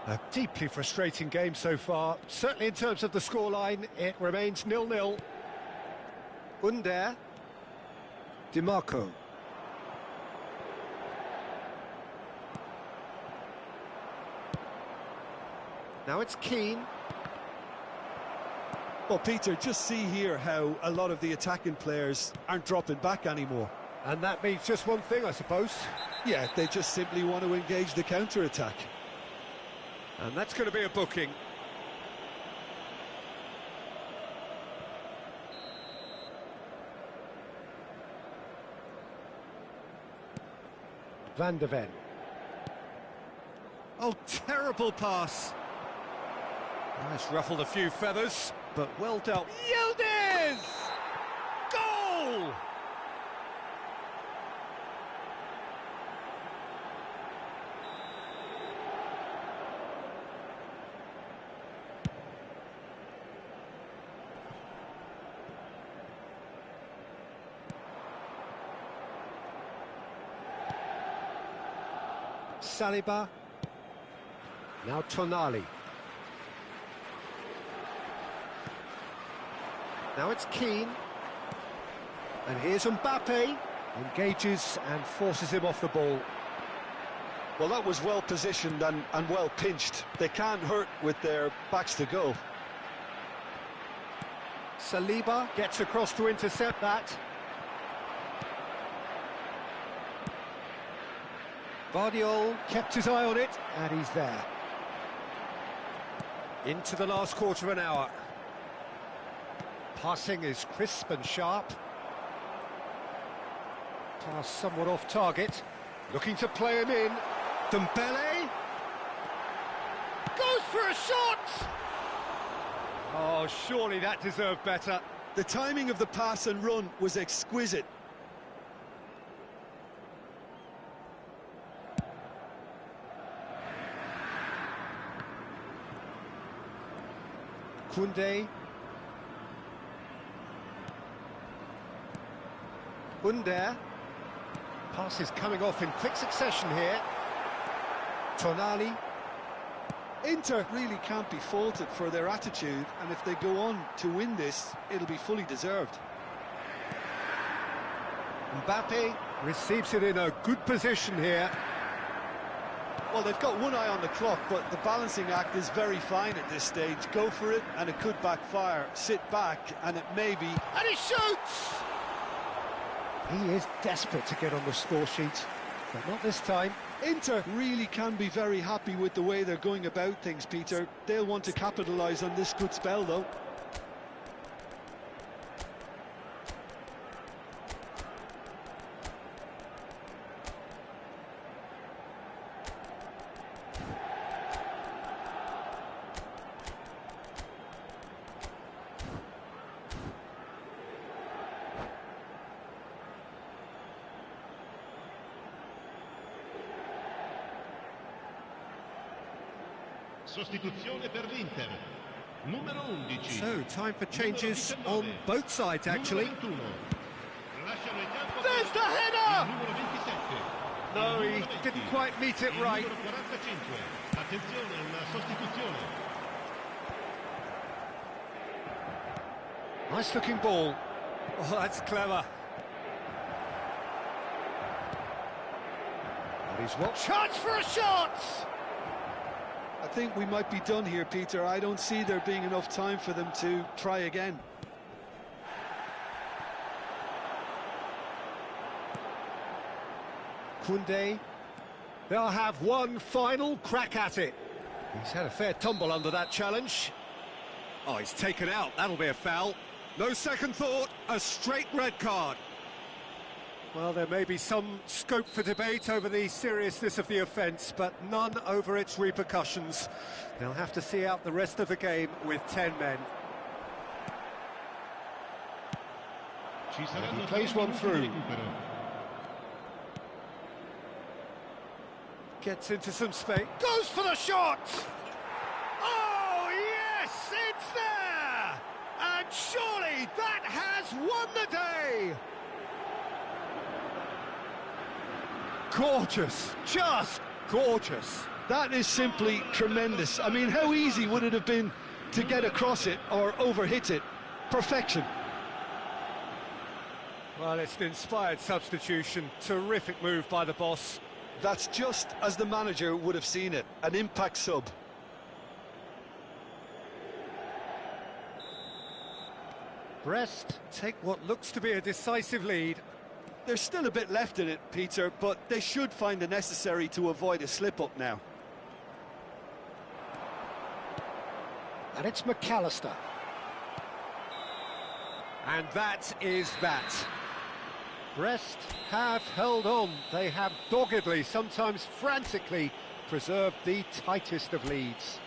A deeply frustrating game so far. Certainly in terms of the scoreline, it remains 0-0. Under. DiMarco. Now it's Keane. Well, Peter, just see here how a lot of the attacking players aren't dropping back anymore. And that means just one thing, I suppose. Yeah, they just simply want to engage the counter-attack. And that's going to be a booking. Van de Ven. Oh, terrible pass. Nice, ruffled a few feathers, but well dealt. Yildiz! Goal! Saliba. Now Tonali. Now it's Keane. And here's Mbappe. Engages and forces him off the ball. Well, that was well positioned and well pinched. They can't hurt with their backs to goal. Saliba gets across to intercept that. Vardiol kept his eye on it, and he's there. Into the last quarter of an hour. Passing is crisp and sharp. Pass somewhat off target. Looking to play him in. Dembele. Goes for a shot! Oh, surely that deserved better. The timing of the pass and run was exquisite. Koundé. Under. Pass is coming off in quick succession here. Tonali. Inter really can't be faulted for their attitude, and if they go on to win this, it'll be fully deserved. Mbappe receives it in a good position here. Well, they've got one eye on the clock, but the balancing act is very fine at this stage. Go for it, and it could backfire. Sit back, and it may be... And he shoots! He is desperate to get on the score sheet, but not this time. Inter really can be very happy with the way they're going about things, Peter. They'll want to capitalise on this good spell, though. Sostituzione per l'Inter. Numero 11. So, time for changes on both sides, actually. Numero 21. Lasciano il campo. There's the Il header! numero 27. No, Il he numero 20. didn't quite meet it Il right. numero 45. Attenzione, una sostituzione. Nice looking ball. Oh, that's clever. And he's what? Chance for a shot! I think we might be done here, Peter. I don't see there being enough time for them to try again. Koundé. They'll have one final crack at it. He's had a fair tumble under that challenge. Oh, he's taken out. That'll be a foul. No second thought, a straight red card. Well, there may be some scope for debate over the seriousness of the offence, but none over its repercussions. They'll have to see out the rest of the game with 10 men. And he plays one through. Gets into some space, goes for the shot! Oh, yes, it's there! And surely that has won the day! Gorgeous, just gorgeous. That is simply tremendous. I mean, how easy would it have been to get across it or overhit it? Perfection. Well, it's an inspired substitution. Terrific move by the boss. That's just as the manager would have seen it, an impact sub. Brest take what looks to be a decisive lead. There's still a bit left in it, Peter, but they should find the necessary to avoid a slip-up now. And it's McAllister. And that is that. Brest have held on. They have doggedly, sometimes frantically, preserved the tightest of leads.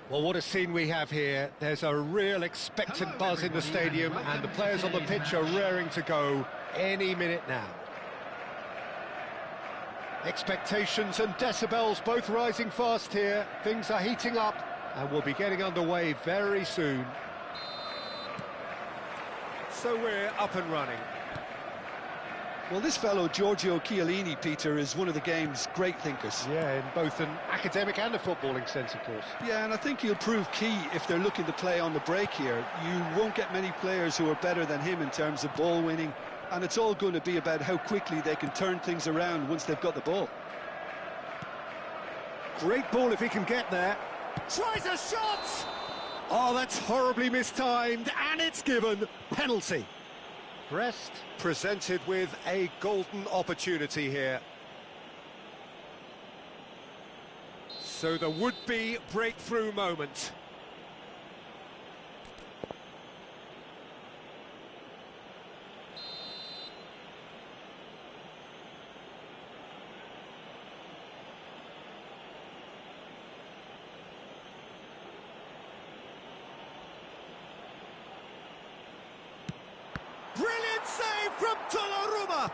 Well, what a scene we have here. There's a real expectant buzz in the stadium, and the players on the pitch are raring to go any minute now. Expectations and decibels both rising fast here. Things are heating up, and we'll be getting underway very soon. So we're up and running. Well, this fellow, Giorgio Chiellini, Peter, is one of the game's great thinkers. Yeah, in both an academic and a footballing sense, of course. Yeah, and I think he'll prove key if they're looking to play on the break here. You won't get many players who are better than him in terms of ball winning, and it's all going to be about how quickly they can turn things around once they've got the ball. Great ball if he can get there. Tries a shot! Oh, that's horribly mistimed, and it's given. Penalty. Brest presented with a golden opportunity here. So the would-be breakthrough moment. Brilliant save from Donnarumma!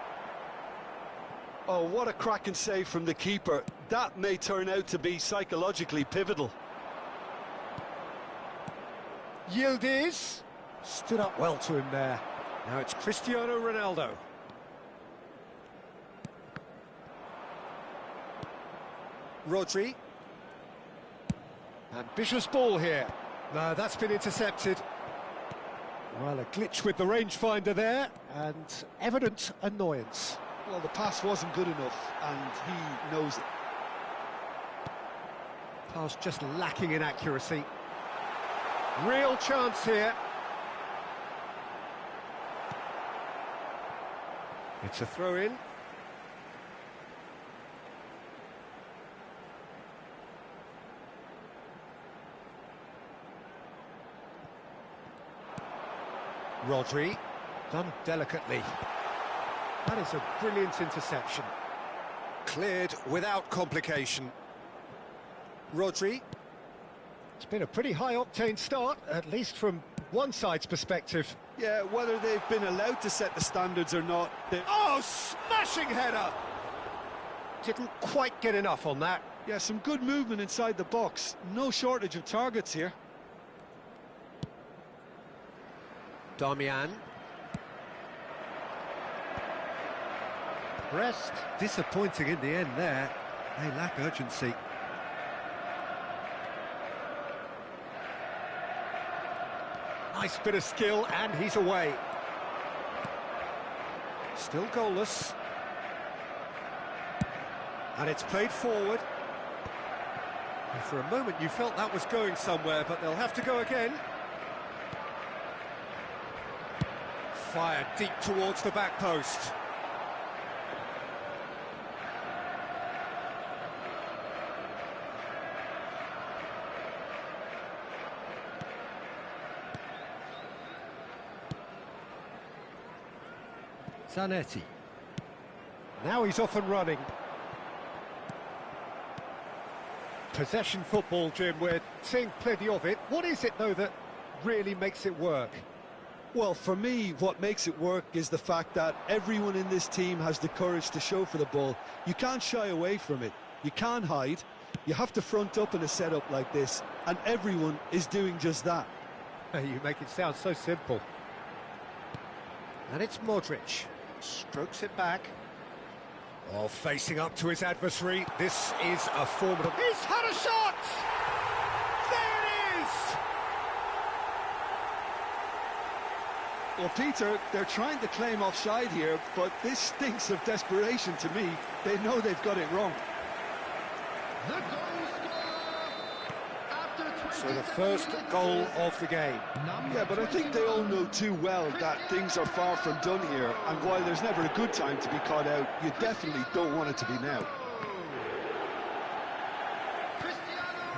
Oh, what a cracking save from the keeper. That may turn out to be psychologically pivotal. Yildiz stood up well to him there. Now it's Cristiano Ronaldo. Rodri. Ambitious ball here. No, that's been intercepted. Well, a glitch with the rangefinder there, and evident annoyance. Well, the pass wasn't good enough, and he knows it. Pass just lacking in accuracy. Real chance here. It's a throw-in. Rodri, done delicately. That is a brilliant interception. Cleared without complication. Rodri. It's been a pretty high-octane start, at least from one side's perspective. Yeah, whether they've been allowed to set the standards or not... Oh, smashing header! Didn't quite get enough on that. Yeah, some good movement inside the box. No shortage of targets here. Darmian. Brest disappointing in the end there. They lack urgency. Nice bit of skill, and he's away. Still goalless. And it's played forward. And for a moment you felt that was going somewhere, but they'll have to go again. Fired deep towards the back post. Zanetti. Now he's off and running. Possession football, Jim, we're seeing plenty of it. What is it, though, that really makes it work? Well, for me, what makes it work is the fact that everyone in this team has the courage to show for the ball. You can't shy away from it. You can't hide. You have to front up in a setup like this, and everyone is doing just that. You make it sound so simple. And it's Modric. Strokes it back. Oh, facing up to his adversary. This is a formidable... He's had a shot! There it is! Well, Peter, they're trying to claim offside here, but this stinks of desperation to me. They know they've got it wrong. The goal scorer after So the first goal of the game. Yeah, but I think they all know too well that things are far from done here, and while there's never a good time to be caught out, you definitely don't want it to be now.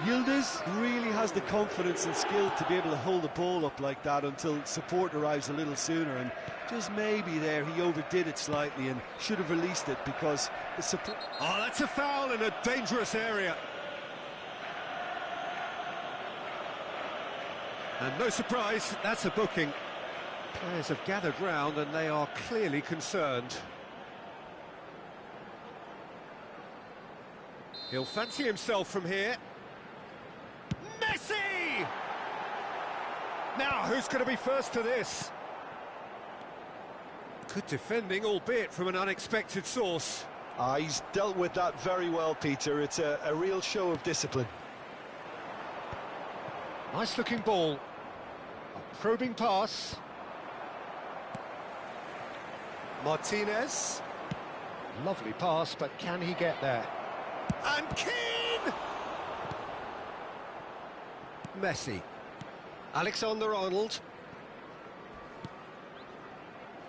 Yildiz really has the confidence and skill to be able to hold the ball up like that until support arrives a little sooner, and just maybe there he overdid it slightly and should have released it because the support... Oh, that's a foul in a dangerous area. And no surprise, that's a booking. Players have gathered round and they are clearly concerned. He'll fancy himself from here. Messi! Now, who's going to be first to this? Good defending, albeit from an unexpected source. He's dealt with that very well, Peter. It's a real show of discipline. Nice-looking ball. A probing pass. Martinez. Lovely pass, but can he get there? And Keane! Messi. Alexander-Arnold.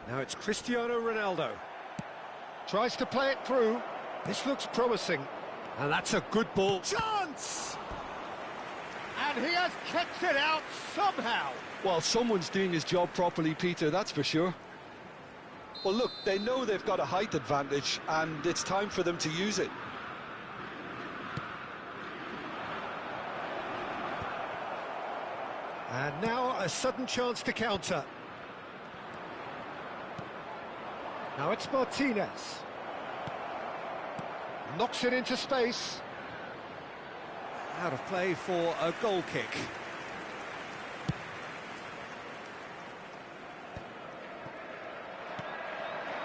Now it's Cristiano Ronaldo. Tries to play it through. This looks promising. And that's a good ball. Chance! And he has kept it out somehow. Well, someone's doing his job properly, Peter, that's for sure. Well, look, they know they've got a height advantage, and it's time for them to use it. And now a sudden chance to counter. Now it's Martinez. Knocks it into space. Out of play for a goal kick.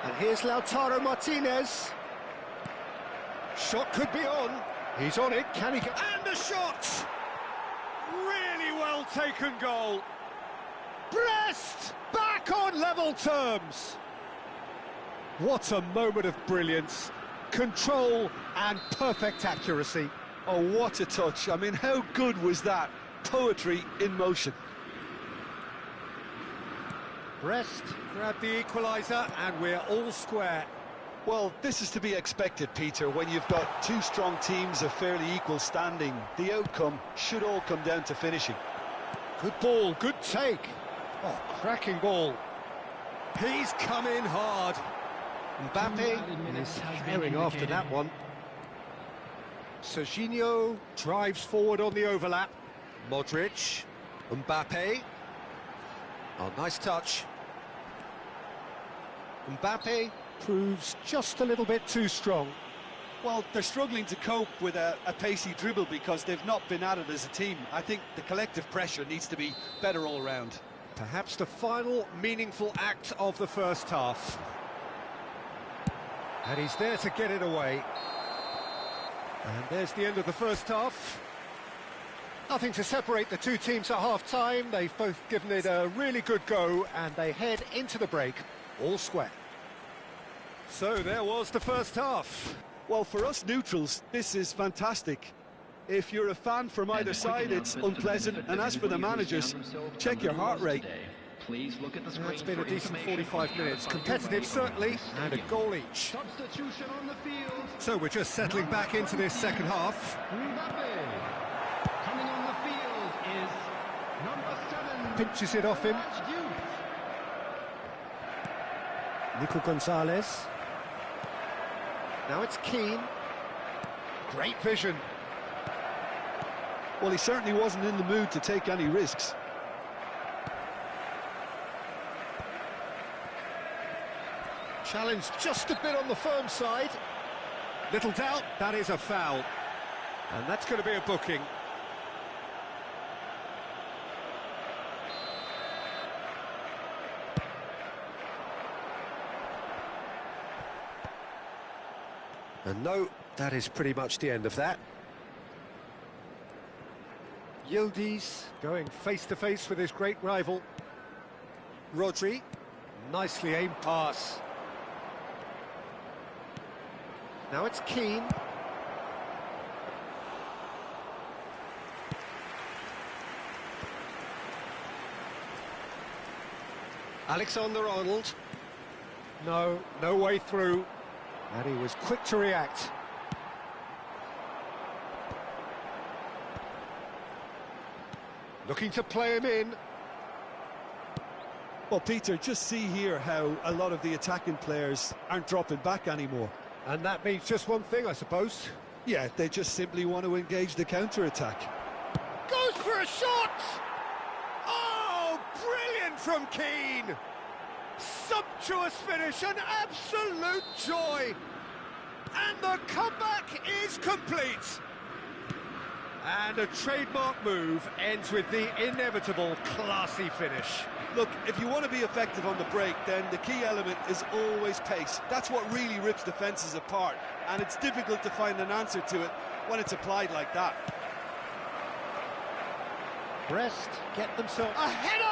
And here's Lautaro Martinez. Shot could be on. He's on it. Can he get... And a shot! Really well taken goal. Brest back on level terms. What a moment of brilliance. Control and perfect accuracy. Oh, what a touch. I mean, how good was that? Poetry in motion. Brest grab the equaliser and we're all square. Well, this is to be expected, Peter, when you've got two strong teams of fairly equal standing. The outcome should all come down to finishing. Good ball, good take. Oh, cracking ball. He's come in hard. Mbappe is herring after that one. Serginho drives forward on the overlap. Modric, Mbappe. Oh, nice touch. Mbappe proves just a little bit too strong. Well, they're struggling to cope with a pacey dribble because they've not been at it as a team. I think the collective pressure needs to be better all round. Perhaps the final meaningful act of the first half. And he's there to get it away. And there's the end of the first half. Nothing to separate the two teams at half-time. They've both given it a really good go, and they head into the break all square. So there was the first half. Well, for us neutrals, this is fantastic. If you're a fan from either side, it's unpleasant. And as for the managers, check your heart rate. Please look at the screen. It's been a decent 45 minutes. Competitive, certainly, and a goal each. Substitution on the field. So we're just settling back into this second half. Mbappe. Coming on the field is number 7. Pinches it off him. Nico Gonzalez. Now it's Keane. Great vision. Well, he certainly wasn't in the mood to take any risks. Challenge just a bit on the firm side. Little doubt, that is a foul. And that's going to be a booking. And no, that is pretty much the end of that. Yildiz going face-to-face with his great rival. Rodri, nicely aimed pass. Now it's Keane. Alexander-Arnold. No way through. And he was quick to react. Looking to play him in. Well, Peter, just see here how a lot of the attacking players aren't dropping back anymore. And that means just one thing, I suppose. Yeah, they just simply want to engage the counter-attack. Goes for a shot! in from Keane. Sumptuous finish, an absolute joy. And the comeback is complete. And a trademark move ends with the inevitable classy finish. Look, if you want to be effective on the break, then the key element is always pace. That's what really rips defences apart, and it's difficult to find an answer to it when it's applied like that. Brest get themselves a header!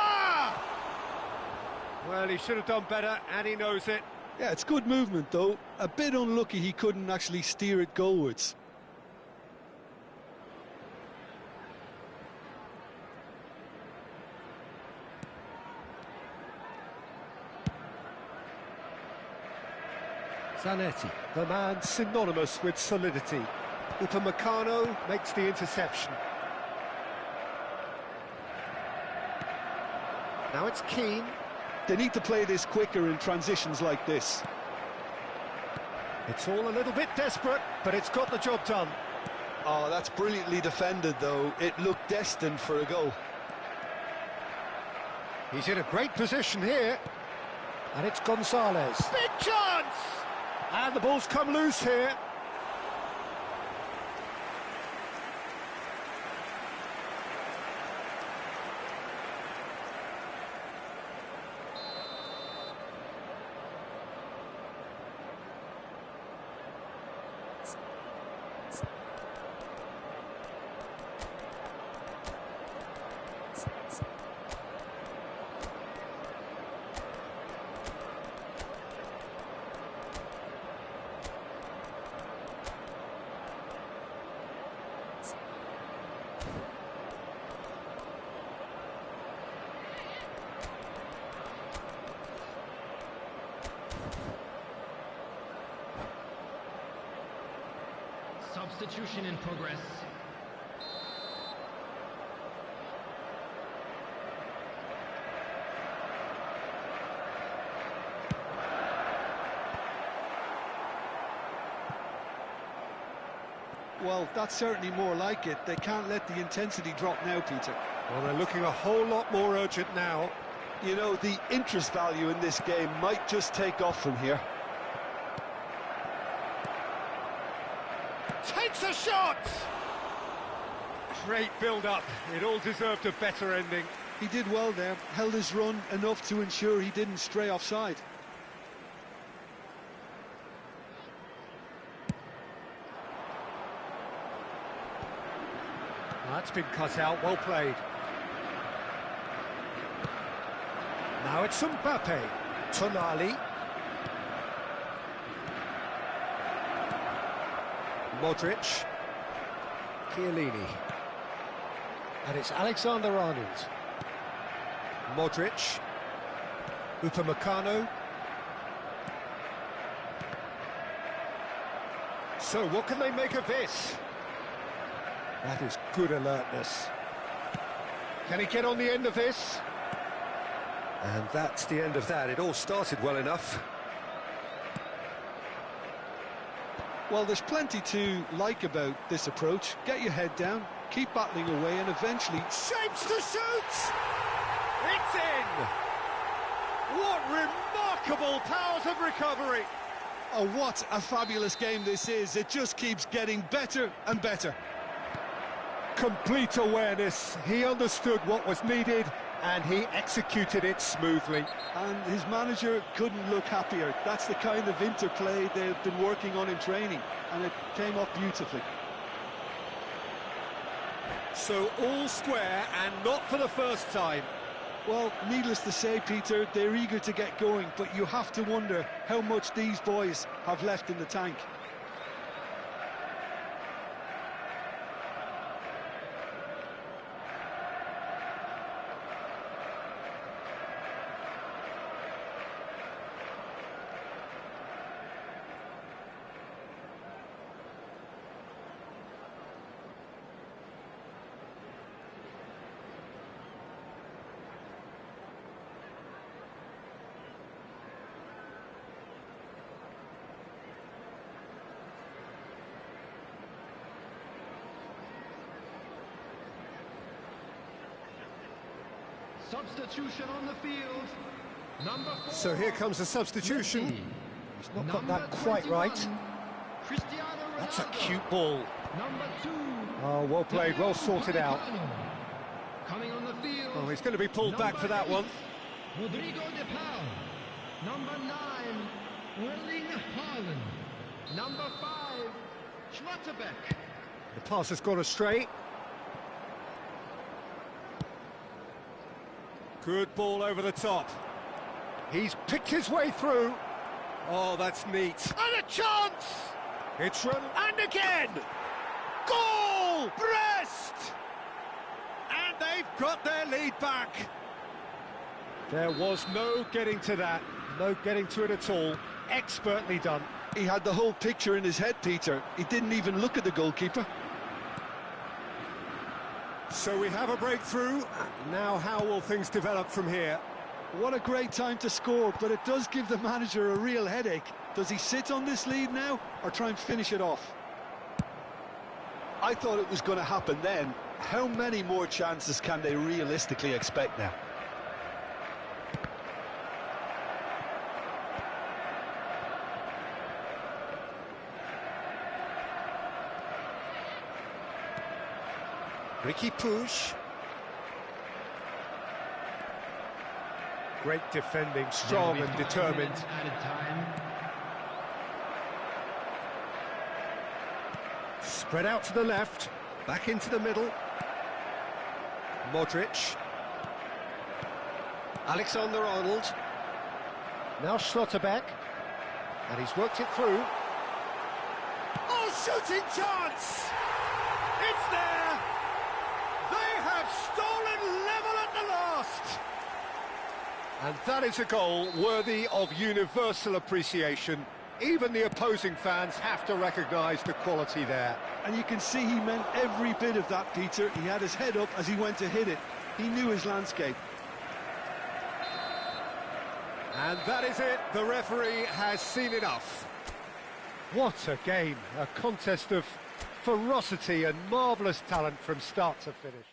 Well, he should have done better, and he knows it. Yeah, it's good movement, though. A bit unlucky he couldn't actually steer it goalwards. Zanetti, the man synonymous with solidity. Upamecano makes the interception. Now it's Keane. They need to play this quicker in transitions like this. It's all a little bit desperate, but it's got the job done. Oh, that's brilliantly defended, though. It looked destined for a goal. He's in a great position here. And it's Gonzalez. Big chance! And the ball's come loose here. Substitution in progress. Well, that's certainly more like it. They can't let the intensity drop now, Peter. Well, they're looking a whole lot more urgent now. You know, the interest value in this game might just take off from here. Takes a shot! Great build-up. It all deserved a better ending. He did well there, held his run enough to ensure he didn't stray offside. That's been cut out, well played. Now it's Mbappe. Tonali. Modric. Chiellini. And it's Alexander-Arnold. Modric. Upamecano. So what can they make of this? That is good alertness. Can he get on the end of this? And that's the end of that. It all started well enough. Well, there's plenty to like about this approach. Get your head down, keep battling away, and eventually... Shapes to shoot! It's in! What remarkable powers of recovery! Oh, what a fabulous game this is. It just keeps getting better and better. Complete awareness. He understood what was needed and he executed it smoothly. And his manager couldn't look happier. That's the kind of interplay they've been working on in training, and it came off beautifully. So all square, and not for the first time. Well, needless to say, Peter, they're eager to get going, but you have to wonder how much these boys have left in the tank. Substitution on the field. Number 4. So here comes a substitution. He's not got that quite right. Cristiano Ronaldo. That's a cute ball. Number 2. Oh, well played, well sorted out. Coming on the field. Oh, he's going to be pulled back for that one. Rodrigo de Paul. Number 9. Erling Haaland. Number 5. Schlotterbeck. The pass has gone astray. Good ball over the top. He's picked his way through. Oh, that's neat. And a chance! It's run, and again! Goal! Brest! And they've got their lead back. There was no getting to that. No getting to it at all. Expertly done. He had the whole picture in his head, Peter. He didn't even look at the goalkeeper. So we have a breakthrough. Now how will things develop from here? What a great time to score, but it does give the manager a real headache. Does he sit on this lead now, or try and finish it off? I thought it was going to happen then. How many more chances can they realistically expect now? Ricky Puig. Great defending, strong and determined. Added time. Spread out to the left, back into the middle. Modric. Alexander-Arnold. Now Schlotterbeck. And he's worked it through. Oh, shooting chance! It's there! They have stolen level at the last! And that is a goal worthy of universal appreciation. Even the opposing fans have to recognise the quality there. And you can see he meant every bit of that, Peter. He had his head up as he went to hit it. He knew his landscape. And that is it. The referee has seen enough. What a game. A contest of ferocity and marvellous talent from start to finish.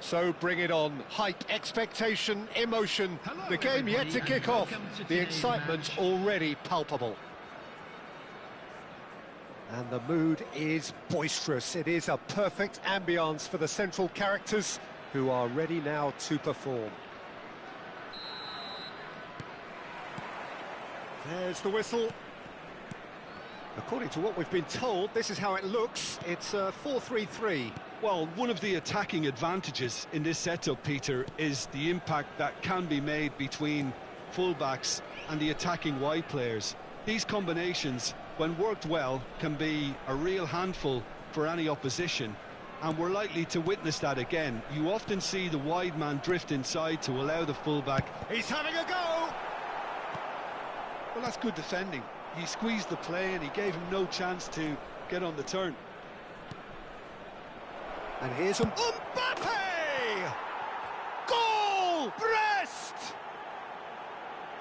So bring it on. Hype, expectation, emotion. The game yet to kick off. The excitement already palpable. And the mood is boisterous. It is a perfect ambience for the central characters who are ready now to perform. There's the whistle. According to what we've been told, this is how it looks. It's 4-3-3. Well, one of the attacking advantages in this setup, Peter, is the impact that can be made between fullbacks and the attacking wide players. These combinations, when worked well, can be a real handful for any opposition, and we're likely to witness that again. You often see the wide man drift inside to allow the fullback. He's having a go! Well, that's good defending. He squeezed the play and he gave him no chance to get on the turn. And here's Mbappe! Goal! Brest!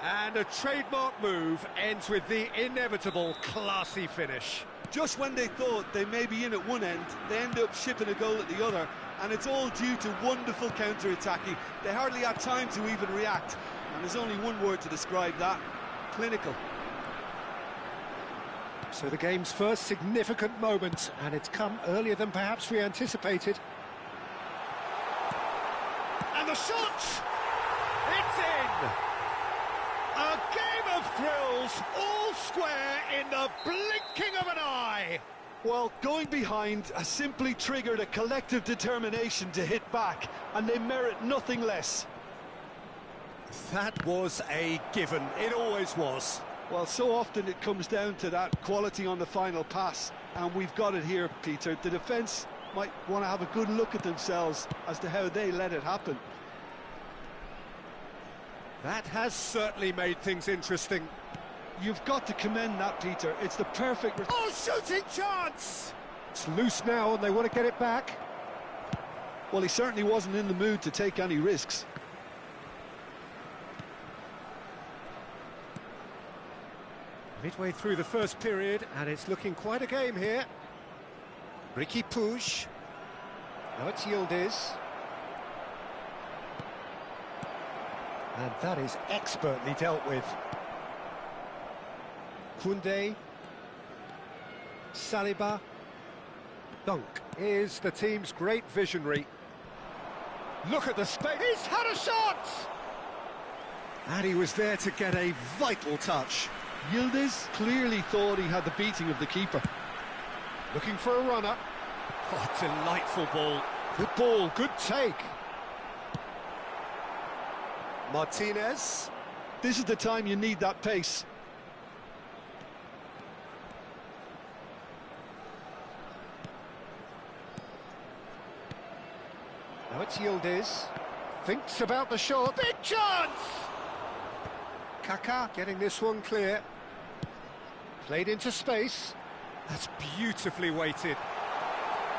And a trademark move ends with the inevitable classy finish. Just when they thought they may be in at one end, they end up shipping a goal at the other, and it's all due to wonderful counter-attacking. They hardly had time to even react, and there's only one word to describe that: clinical. So the game's first significant moment, and it's come earlier than perhaps we anticipated. And the shot! It's in! A game of thrills, all square in the blinking of an eye! Well, going behind has simply triggered a collective determination to hit back, and they merit nothing less. That was a given, it always was. Well, so often it comes down to that quality on the final pass, and we've got it here, Peter. The defence might want to have a good look at themselves as to how they let it happen. That has certainly made things interesting. You've got to commend that, Peter. It's the perfect... Oh, shooting chance! It's loose now and they want to get it back. Well, he certainly wasn't in the mood to take any risks. Midway through the first period, and it's looking quite a game here. Ricky Puig. Now it's Yildiz. And that is expertly dealt with. Koundé. Saliba. Dunk is the team's great visionary. Look at the space. He's had a shot! And he was there to get a vital touch. Yildiz clearly thought he had the beating of the keeper. Looking for a runner. Oh, delightful ball, good take. Martinez. This is the time you need that pace. Now it's Yildiz. Thinks about the shot. Big chance! Kaká getting this one clear. Played into space. That's beautifully weighted.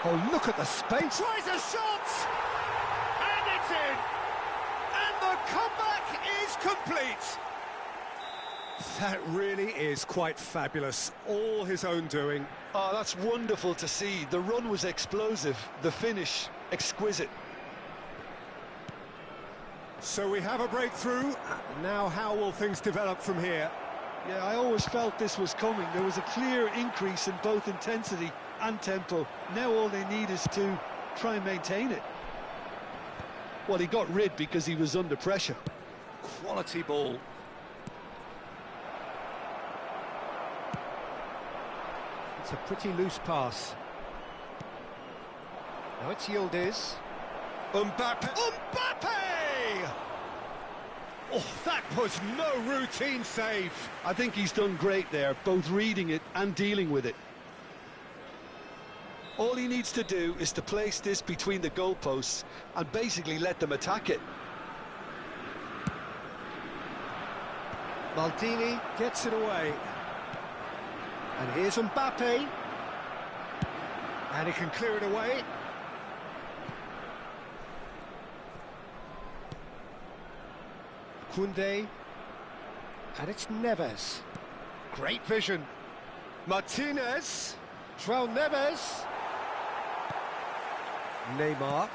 Oh, look at the space. Tries a shot! And it's in! And the comeback is complete! That really is quite fabulous. All his own doing. Oh, that's wonderful to see. The run was explosive. The finish, exquisite. So we have a breakthrough. Now how will things develop from here? Yeah, I always felt this was coming. There was a clear increase in both intensity and tempo. Now all they need is to try and maintain it. Well, he got rid because he was under pressure. Quality ball. It's a pretty loose pass. Now it's Yildiz. Mbappe! Oh, that was no routine save. I think he's done great there, both reading it and dealing with it. All he needs to do is to place this between the goalposts and basically let them attack it. Maldini gets it away. And here's Mbappe. And he can clear it away. Koundé, and it's Neves. Great vision. Martinez, João Neves. Neymar.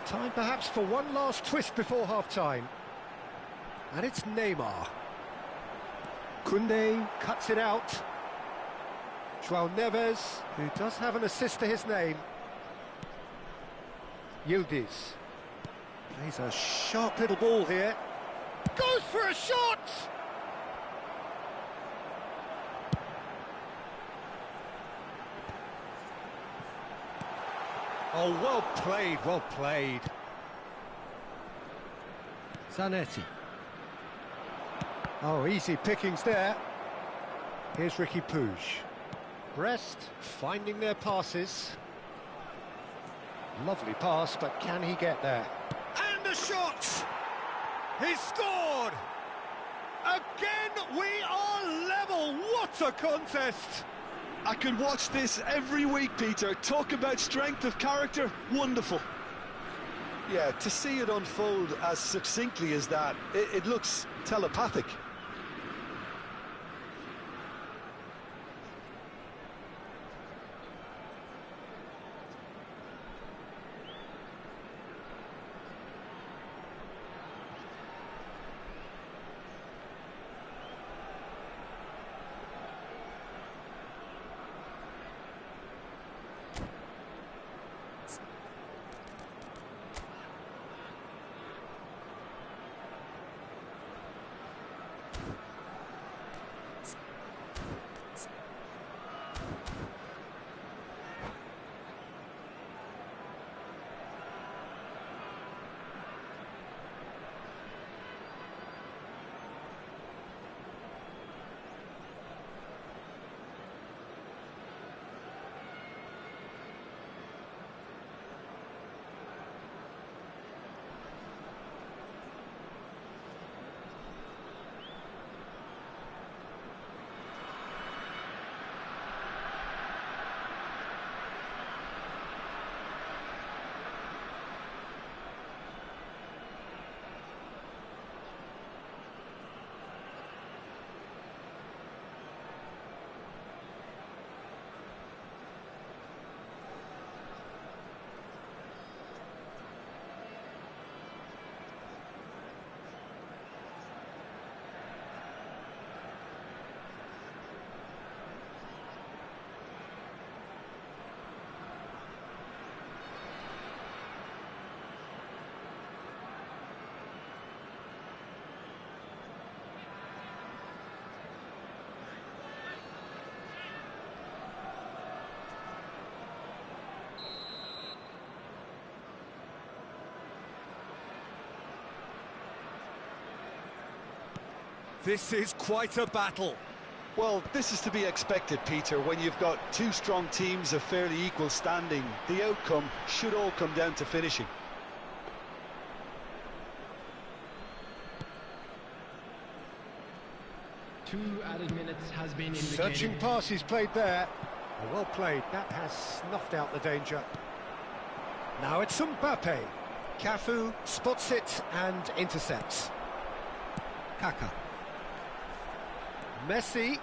Time perhaps for one last twist before half-time. And it's Neymar. Koundé cuts it out. João Neves, who does have an assist to his name. Yildiz. Plays a sharp little ball here. Goes for a shot! Oh, well played, well played. Zanetti. Oh, easy pickings there. Here's Ricky Puig. Brest finding their passes. Lovely pass, but can he get there? And a shot! He's scored! Again, we are level! What a contest! I could watch this every week, Peter. Talk about strength of character, wonderful. Yeah, to see it unfold as succinctly as that, it looks telepathic. This is quite a battle. Well, this is to be expected, Peter. When you've got two strong teams of fairly equal standing, the outcome should all come down to finishing. Two added minutes has been indicated. Searching pass he's played there. Oh, well played. That has snuffed out the danger. Now it's Mbappe. Cafu spots it and intercepts. Kaka. Messi.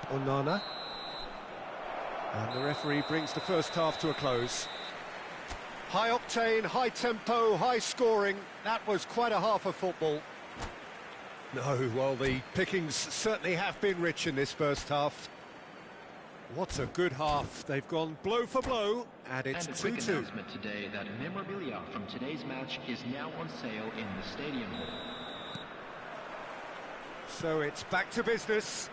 Onana. And the referee brings the first half to a close. High octane, high tempo, high scoring. That was quite a half of football. No, well, the pickings certainly have been rich in this first half. What a good half. They've gone blow for blow, and it's 2-2. And a quick announcement today that memorabilia from today's match is now on sale in the stadium. So it's back to business.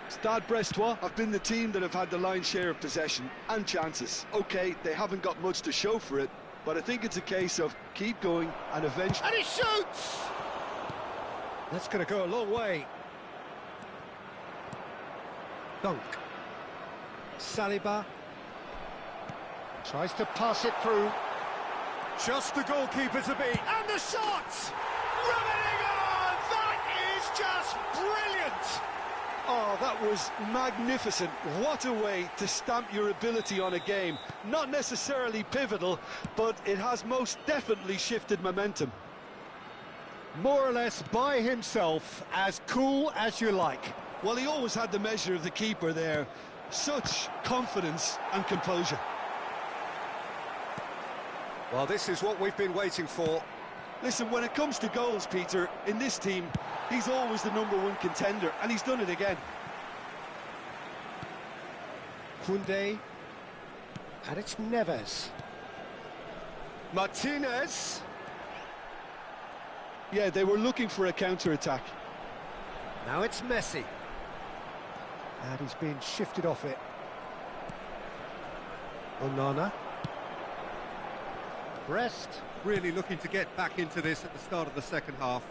Stade Brestois have been the team that have had the lion's share of possession and chances. OK, they haven't got much to show for it, but I think it's a case of keep going and eventually... And he shoots! That's going to go a long way. Dunk. Saliba. Tries to pass it through. Just the goalkeeper to beat. And the shot! Riveting on! That is just brilliant! Oh, that was magnificent. What a way to stamp your ability on a game. Not necessarily pivotal, but it has most definitely shifted momentum. More or less by himself, as cool as you like. Well, he always had the measure of the keeper there. Such confidence and composure. Well, this is what we've been waiting for. Listen, when it comes to goals, Peter, in this team, he's always the #1 contender, and he's done it again. Koundé. And it's Neves. Martinez. Yeah, they were looking for a counter-attack. Now it's Messi. And he's been shifted off it. Onana. Brest. Really looking to get back into this at the start of the second half.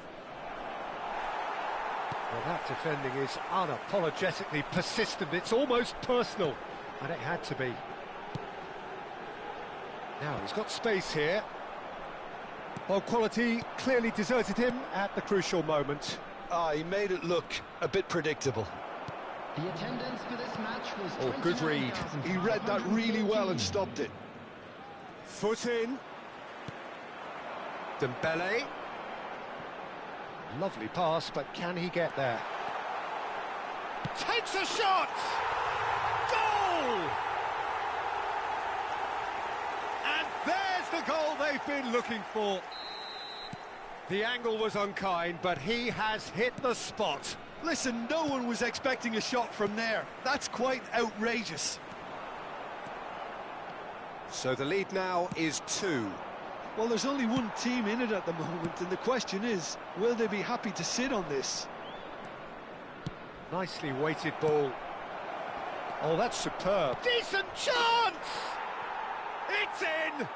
Well, that defending is unapologetically persistent. It's almost personal. And it had to be. Now he's got space here. Well, quality clearly deserted him at the crucial moment. He made it look a bit predictable. The attendance for this match was Oh, good read. He read that really well and stopped it. Foot in. Dembele. Lovely pass, but can he get there? Takes a shot! Goal! And there's the goal they've been looking for. The angle was unkind, but he has hit the spot. Listen, no one was expecting a shot from there. That's quite outrageous. So the lead now is 2. Well, there's only one team in it at the moment, and the question is, will they be happy to sit on this? Nicely weighted ball. Oh, that's superb. Decent chance! It's in!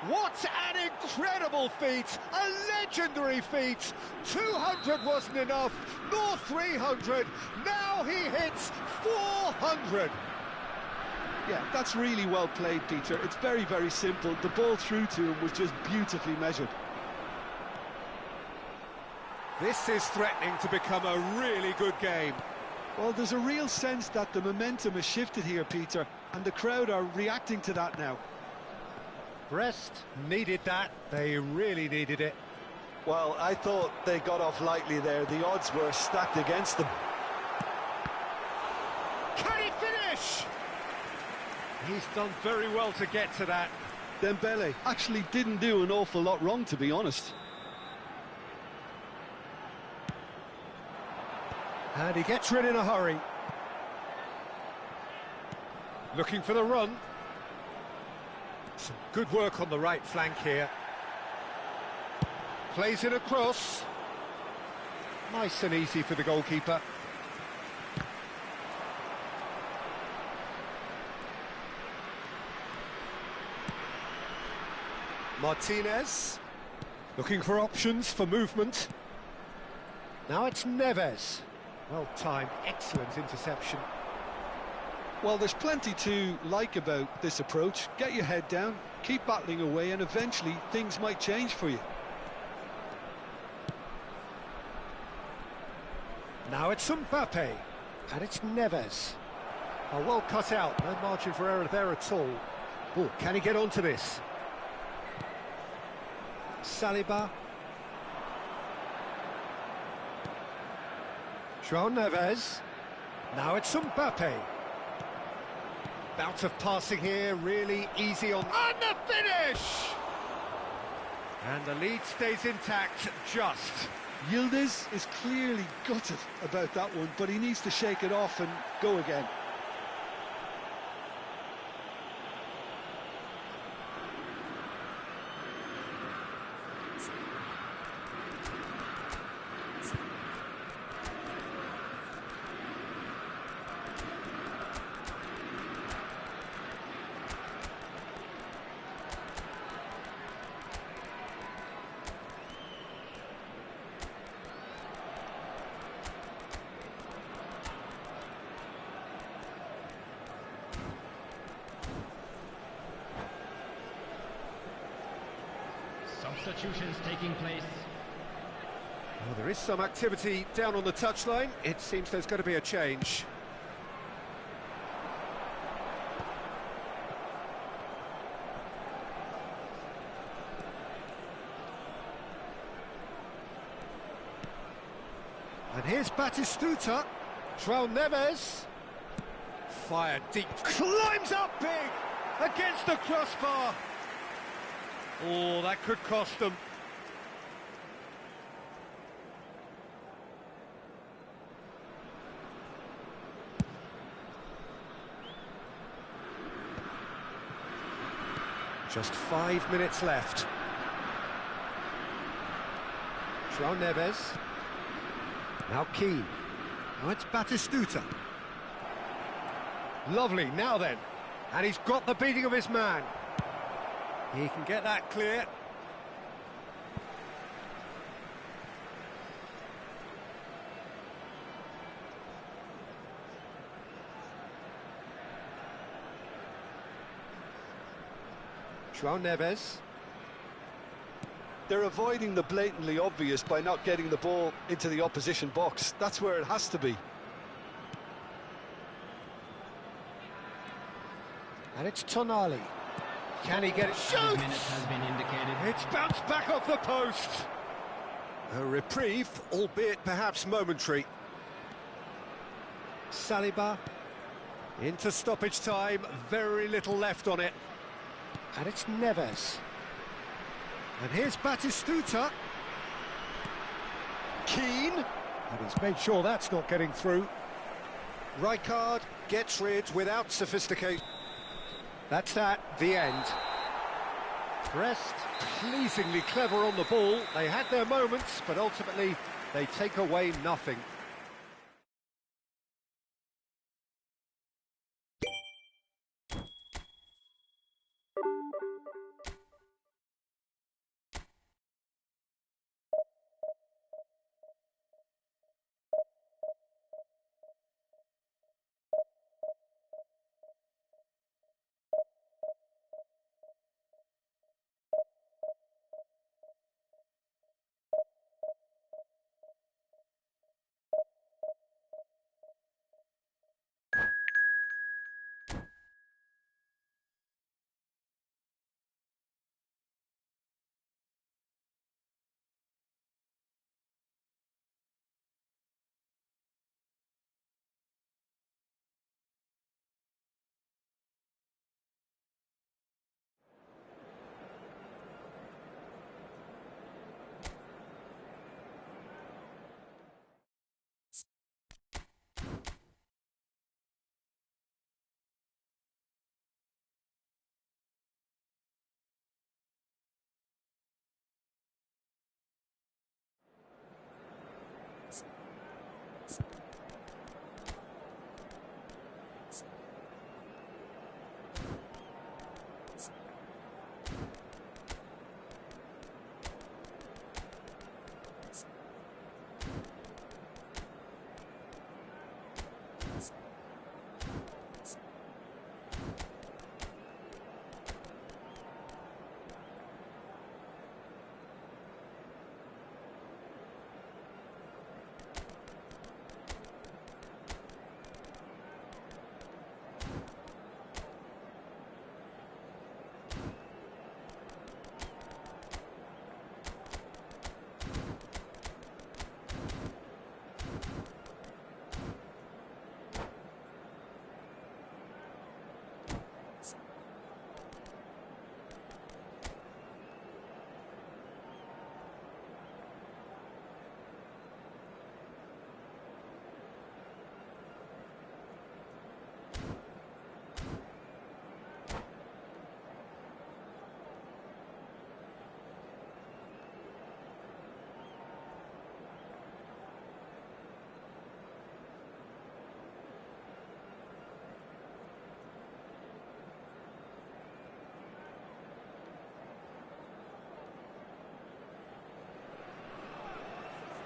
What an incredible feat! A legendary feat! 200 wasn't enough, nor 300. Now he hits 400. Yeah, that's really well played, Peter. It's very, very simple. The ball through to him was just beautifully measured. This is threatening to become a really good game. Well, there's a real sense that the momentum has shifted here, Peter, and the crowd are reacting to that now. Brest needed that. They really needed it. Well, I thought they got off lightly there. The odds were stacked against them. Can he finish? He's done very well to get to that. Dembele actually didn't do an awful lot wrong, to be honest. And he gets rid in a hurry. Looking for the run. Some good work on the right flank here. Plays it across. Nice and easy for the goalkeeper. Martinez. Looking for options for movement. Now it's Neves. Well timed, excellent interception. Well, there's plenty to like about this approach. Get your head down, keep battling away, and eventually things might change for you. Now it's Mbappe, and it's Neves. Oh, well cut out, no margin for error there at all. Oh, can he get onto this? Saliba. João Neves. Now it's Mbappe. Bout of passing here, really easy on the finish! And the lead stays intact, just. Yildiz is clearly gutted about that one, but he needs to shake it off and go again. Substitutions taking place. Well, there is some activity down on the touchline. It seems there's going to be a change. And here's Batistuta. João Neves. Fired deep. Climbs up big against the crossbar. Oh, that could cost them. Just 5 minutes left. João Neves. Now Keane. Now it's Batistuta. Lovely, now then. And he's got the beating of his man. He can get that clear. João Neves. They're avoiding the blatantly obvious by not getting the ball into the opposition box. That's where it has to be. And it's Tonali. Can he get it? Shoots! Minutes has been indicated. It's bounced back off the post. A reprieve, albeit perhaps momentary. Saliba. Into stoppage time, very little left on it. And it's Neves. And here's Batistuta. Keane. And he's made sure that's not getting through. Rijkaard gets rid without sophistication. That's that, the end. Brest, pleasingly clever on the ball. They had their moments, but ultimately they take away nothing.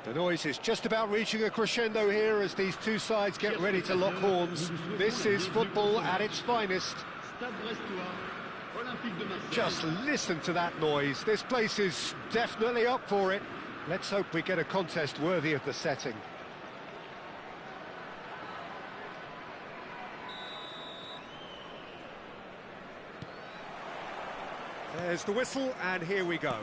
The noise is just about reaching a crescendo here as these two sides get ready to lock horns. This is football at its finest. Just listen to that noise. This place is definitely up for it. Let's hope we get a contest worthy of the setting. There's the whistle, and here we go.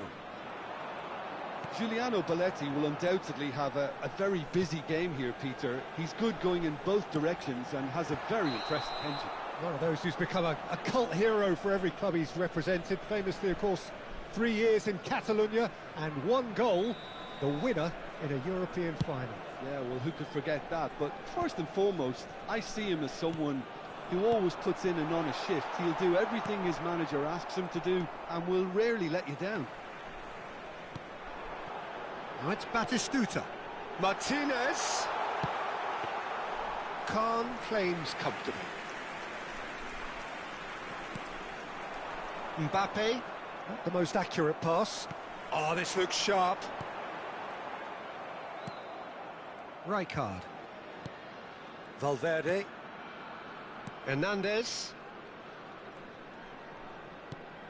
Giuliano Belletti will undoubtedly have a very busy game here, Peter. He's good going in both directions and has a very impressive engine. One of those who's become a cult hero for every club he's represented, famously, of course, 3 years in Catalonia and 1 goal, the winner in a European final. Yeah, well, who could forget that? But first and foremost, I see him as someone who always puts in an honest shift. He'll do everything his manager asks him to do and will rarely let you down. Now it's Batistuta. Martinez. Khan claims comfortably. Mbappe. Not the most accurate pass. Oh, this looks sharp. Rijkaard. Valverde. Hernandez.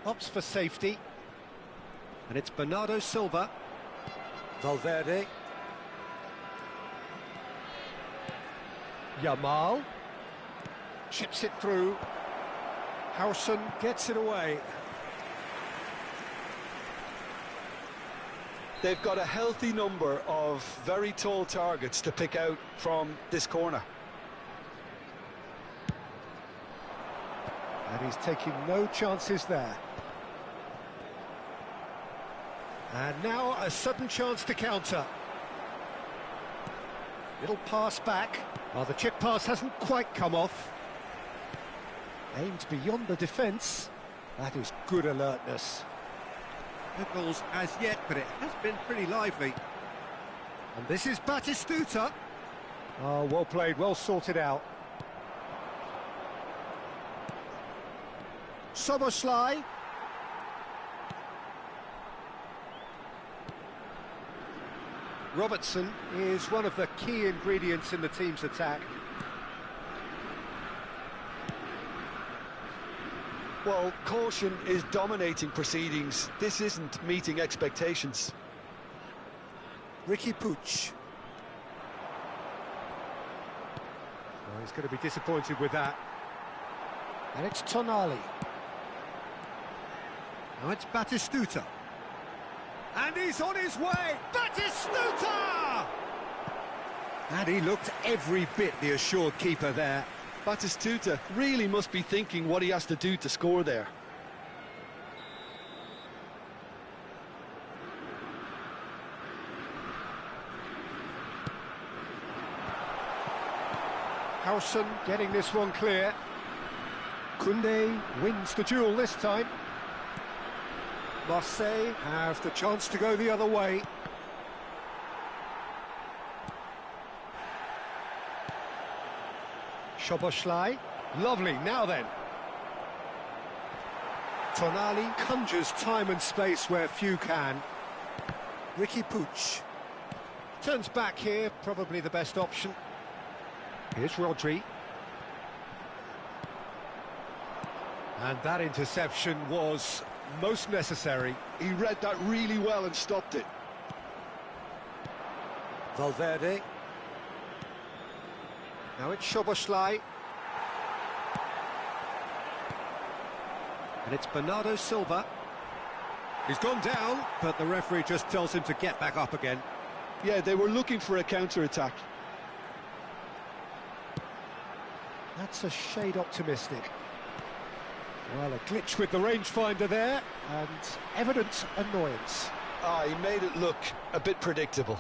Opts for safety. And it's Bernardo Silva. Valverde. Yamal. Chips it through. Howson gets it away. They've got a healthy number of very tall targets to pick out from this corner. And he's taking no chances there. And now a sudden chance to counter. Little pass back. Well, the chip pass hasn't quite come off. Aimed beyond the defence. That is good alertness. No goals as yet, but it has been pretty lively. And this is Batistuta. Oh, well played, well sorted out. Soboslai. Robertson is one of the key ingredients in the team's attack. Well, caution is dominating proceedings. This isn't meeting expectations. Ricky Puig. Oh, he's going to be disappointed with that. And it's Tonali. Now it's Batistuta. And he's on his way! Batistuta! And he looked every bit the assured keeper there. Batistuta really must be thinking what he has to do to score there. Howson getting this one clear. Koundé wins the duel this time. Marseille have the chance to go the other way. Szoboszlai. Lovely, now then. Tonali conjures time and space where few can. Ricky Puig. Turns back here, probably the best option. Here's Rodri. And that interception was most necessary. He read that really well and stopped it. Valverde. Now it's Szoboszlai. And it's Bernardo Silva. He's gone down, but the referee just tells him to get back up again. Yeah, they were looking for a counter-attack. That's a shade optimistic. Well, a glitch with the rangefinder there, and evident annoyance. Ah, he made it look a bit predictable.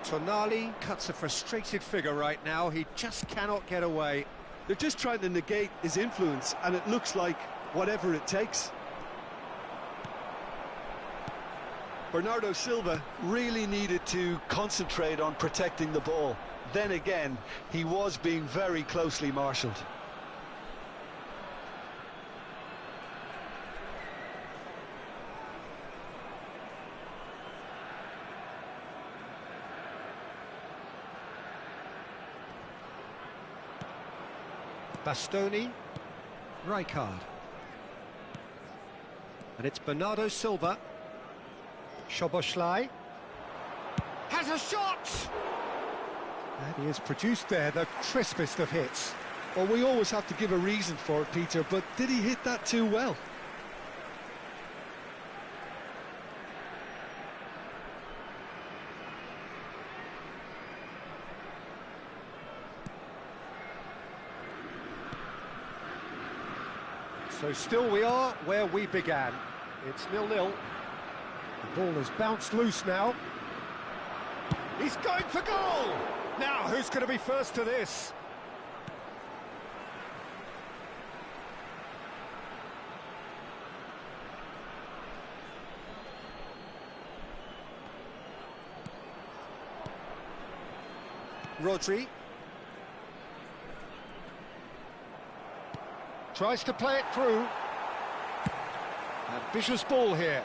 Tonali cuts a frustrated figure right now. He just cannot get away. They're just trying to negate his influence, and it looks like whatever it takes. Bernardo Silva really needed to concentrate on protecting the ball. Then again, he was being very closely marshalled. Bastoni. Rijkaard. And it's Bernardo Silva. Szoboszlai. Has a shot! And he has produced there the crispest of hits. Well, we always have to give a reason for it, Peter, but did he hit that too well? So still we are where we began. It's 0-0. The ball has bounced loose now. He's going for goal! Now, who's going to be first to this? Rodri. Tries to play it through. Ambitious ball here.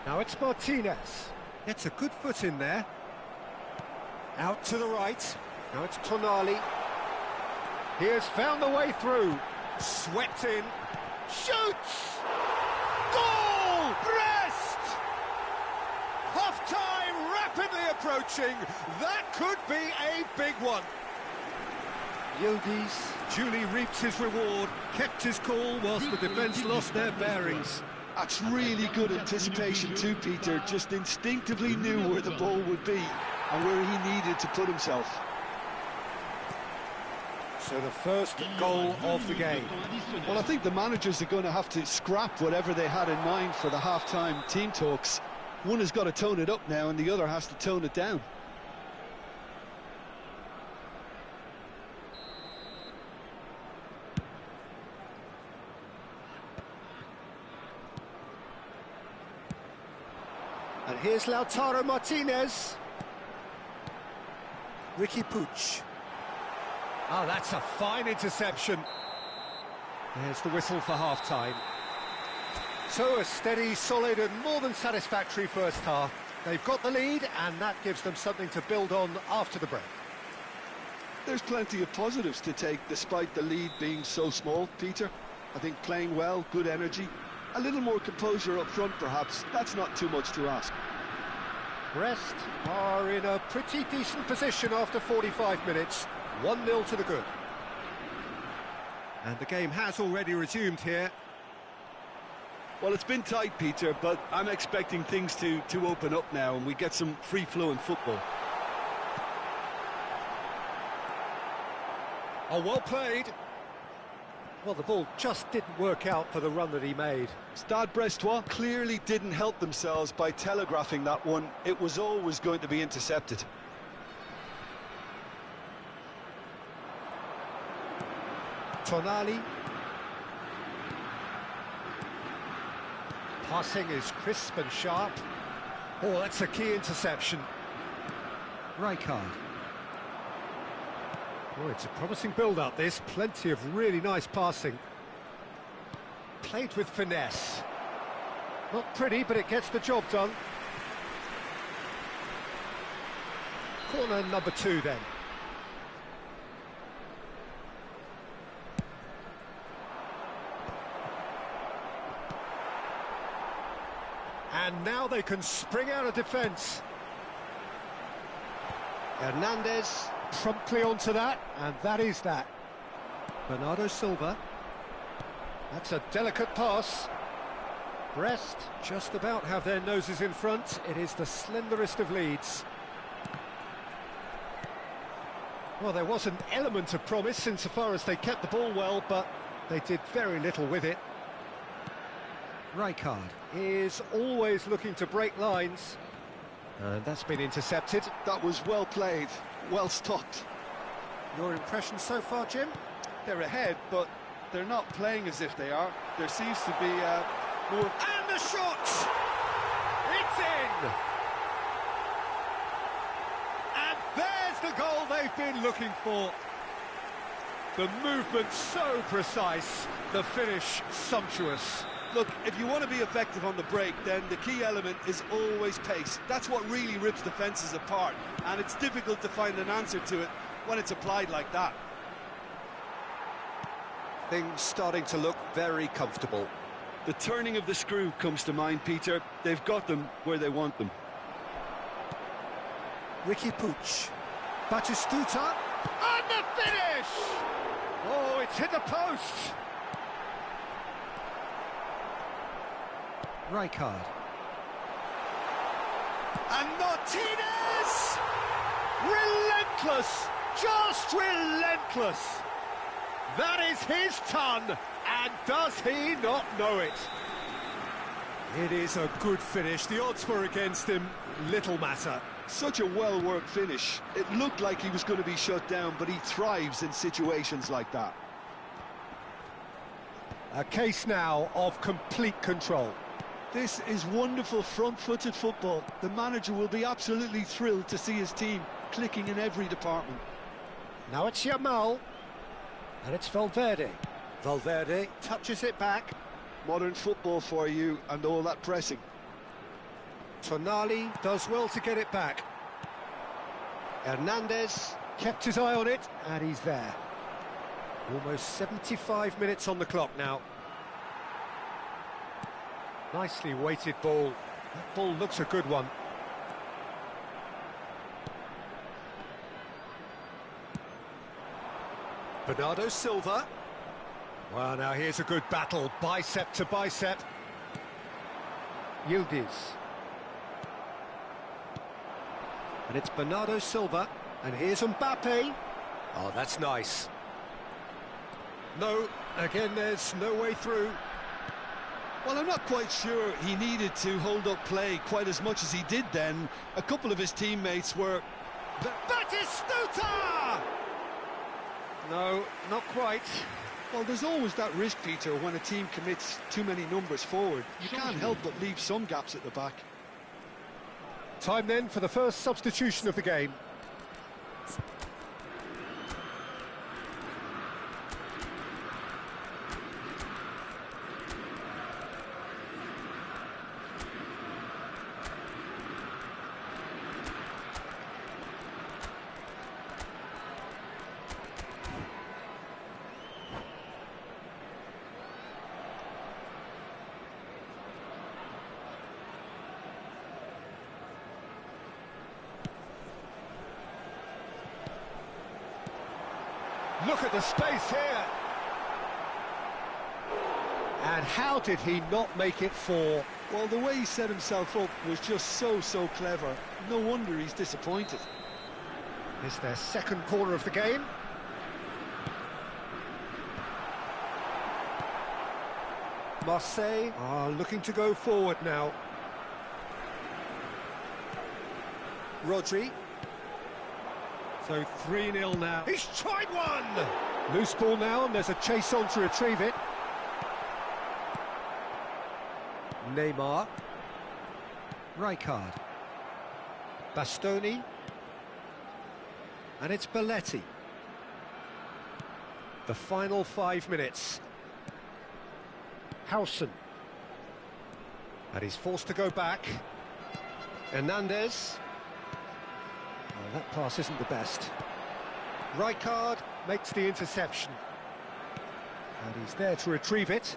Now it's Martinez. Gets a good foot in there. Out to the right. Now it's Tonali. He has found the way through. Swept in. Shoots! Goal! Brest! Half-time rapidly approaching. That could be a big one. Yildiz duly reaps his reward, kept his cool whilst the defence lost their bearings. That's really good anticipation too, Peter. Just instinctively knew where the ball would be and where he needed to put himself. So the first goal of the game. Well, I think the managers are going to have to scrap whatever they had in mind for the half-time team talks. One has got to tone it up now and the other has to tone it down. And here's Lautaro Martinez. Ricky Puig. Oh, that's a fine interception. There's the whistle for half-time. So a steady, solid and more than satisfactory first half. They've got the lead and that gives them something to build on after the break. There's plenty of positives to take despite the lead being so small, Peter. I think playing well, good energy. A little more composure up front, perhaps. That's not too much to ask. Brest are in a pretty decent position after 45 minutes. 1-0 to the good. And the game has already resumed here. Well, it's been tight, Peter, but I'm expecting things to open up now and we get some free-flowing football. Oh, well played. Well, the ball just didn't work out for the run that he made. Stade Brestois clearly didn't help themselves by telegraphing that one. It was always going to be intercepted. Tonali. Passing is crisp and sharp. Oh, that's a key interception. Rijkaard. Oh, it's a promising build-up, this. Plenty of really nice passing. Played with finesse. Not pretty, but it gets the job done. Corner number 2, then. And now they can spring out of defence. Hernandez promptly onto that, and that is that. Bernardo Silva. That's a delicate pass. Brest just about have their noses in front. It is the slenderest of leads. Well, there was an element of promise insofar as they kept the ball well, but they did very little with it. Rijkaard is always looking to break lines. And that's been intercepted. That was well played, well stopped. Your impression so far, Jim? They're ahead, but they're not playing as if they are. There seems to be more... And the shot! It's in! And there's the goal they've been looking for. The movement so precise, the finish sumptuous. Look, if you want to be effective on the break, then the key element is always pace. That's what really rips defences apart, and it's difficult to find an answer to it when it's applied like that. Things starting to look very comfortable. The turning of the screw comes to mind, Peter. They've got them where they want them. Ricky Puig. Batistuta. And the finish! Oh, it's hit the post! Rijkaard. And Martinez! Relentless! Just relentless! That is his ton, and does he not know it? It is a good finish. The odds were against him, little matter. Such a well-worked finish. It looked like he was going to be shut down, but he thrives in situations like that. A case now of complete control. This is wonderful front-footed football. The manager will be absolutely thrilled to see his team clicking in every department. Now it's Yamal, and it's Valverde. Valverde touches it back. Modern football for you, and all that pressing. Tonali does well to get it back. Hernandez kept his eye on it, and he's there. Almost 75 minutes on the clock now. Nicely weighted ball. That ball looks a good one. Bernardo Silva. Well, now here's a good battle, bicep to bicep. Yildiz. And it's Bernardo Silva, and here's Mbappe. Oh, that's nice. No, again, there's no way through. Well, I'm not quite sure he needed to hold up play quite as much as he did then. A couple of his teammates were... Batistuta! No, not quite. Well, there's always that risk, Peter, when a team commits too many numbers forward. You can't help but leave some gaps at the back. Time then for the first substitution of the game. Look at the space here. And how did he not make it 4? Well, the way he set himself up was just so clever. No wonder he's disappointed. It's their second corner of the game. Marseille are looking to go forward now. Rodri. So 3-0 now. He's tried one! Loose ball now, and there's a chase on to retrieve it. Neymar. Rijkaard. Bastoni. And it's Belletti. The final 5 minutes. Howson. And he's forced to go back. Hernandez. Oh, that pass isn't the best. Rijkaard makes the interception. And he's there to retrieve it.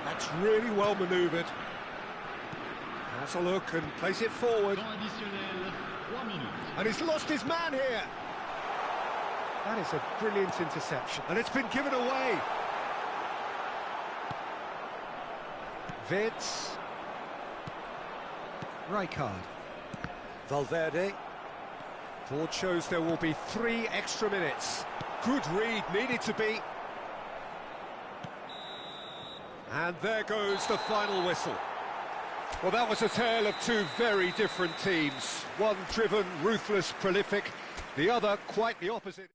That's really well manoeuvred. Has a look and plays it forward. And he's lost his man here. That is a brilliant interception. And it's been given away. Vids. Rijkaard. Valverde. Board shows there will be 3 extra minutes. Good read, needed to be. And there goes the final whistle. Well, that was a tale of 2 very different teams. One driven, ruthless, prolific. The other quite the opposite.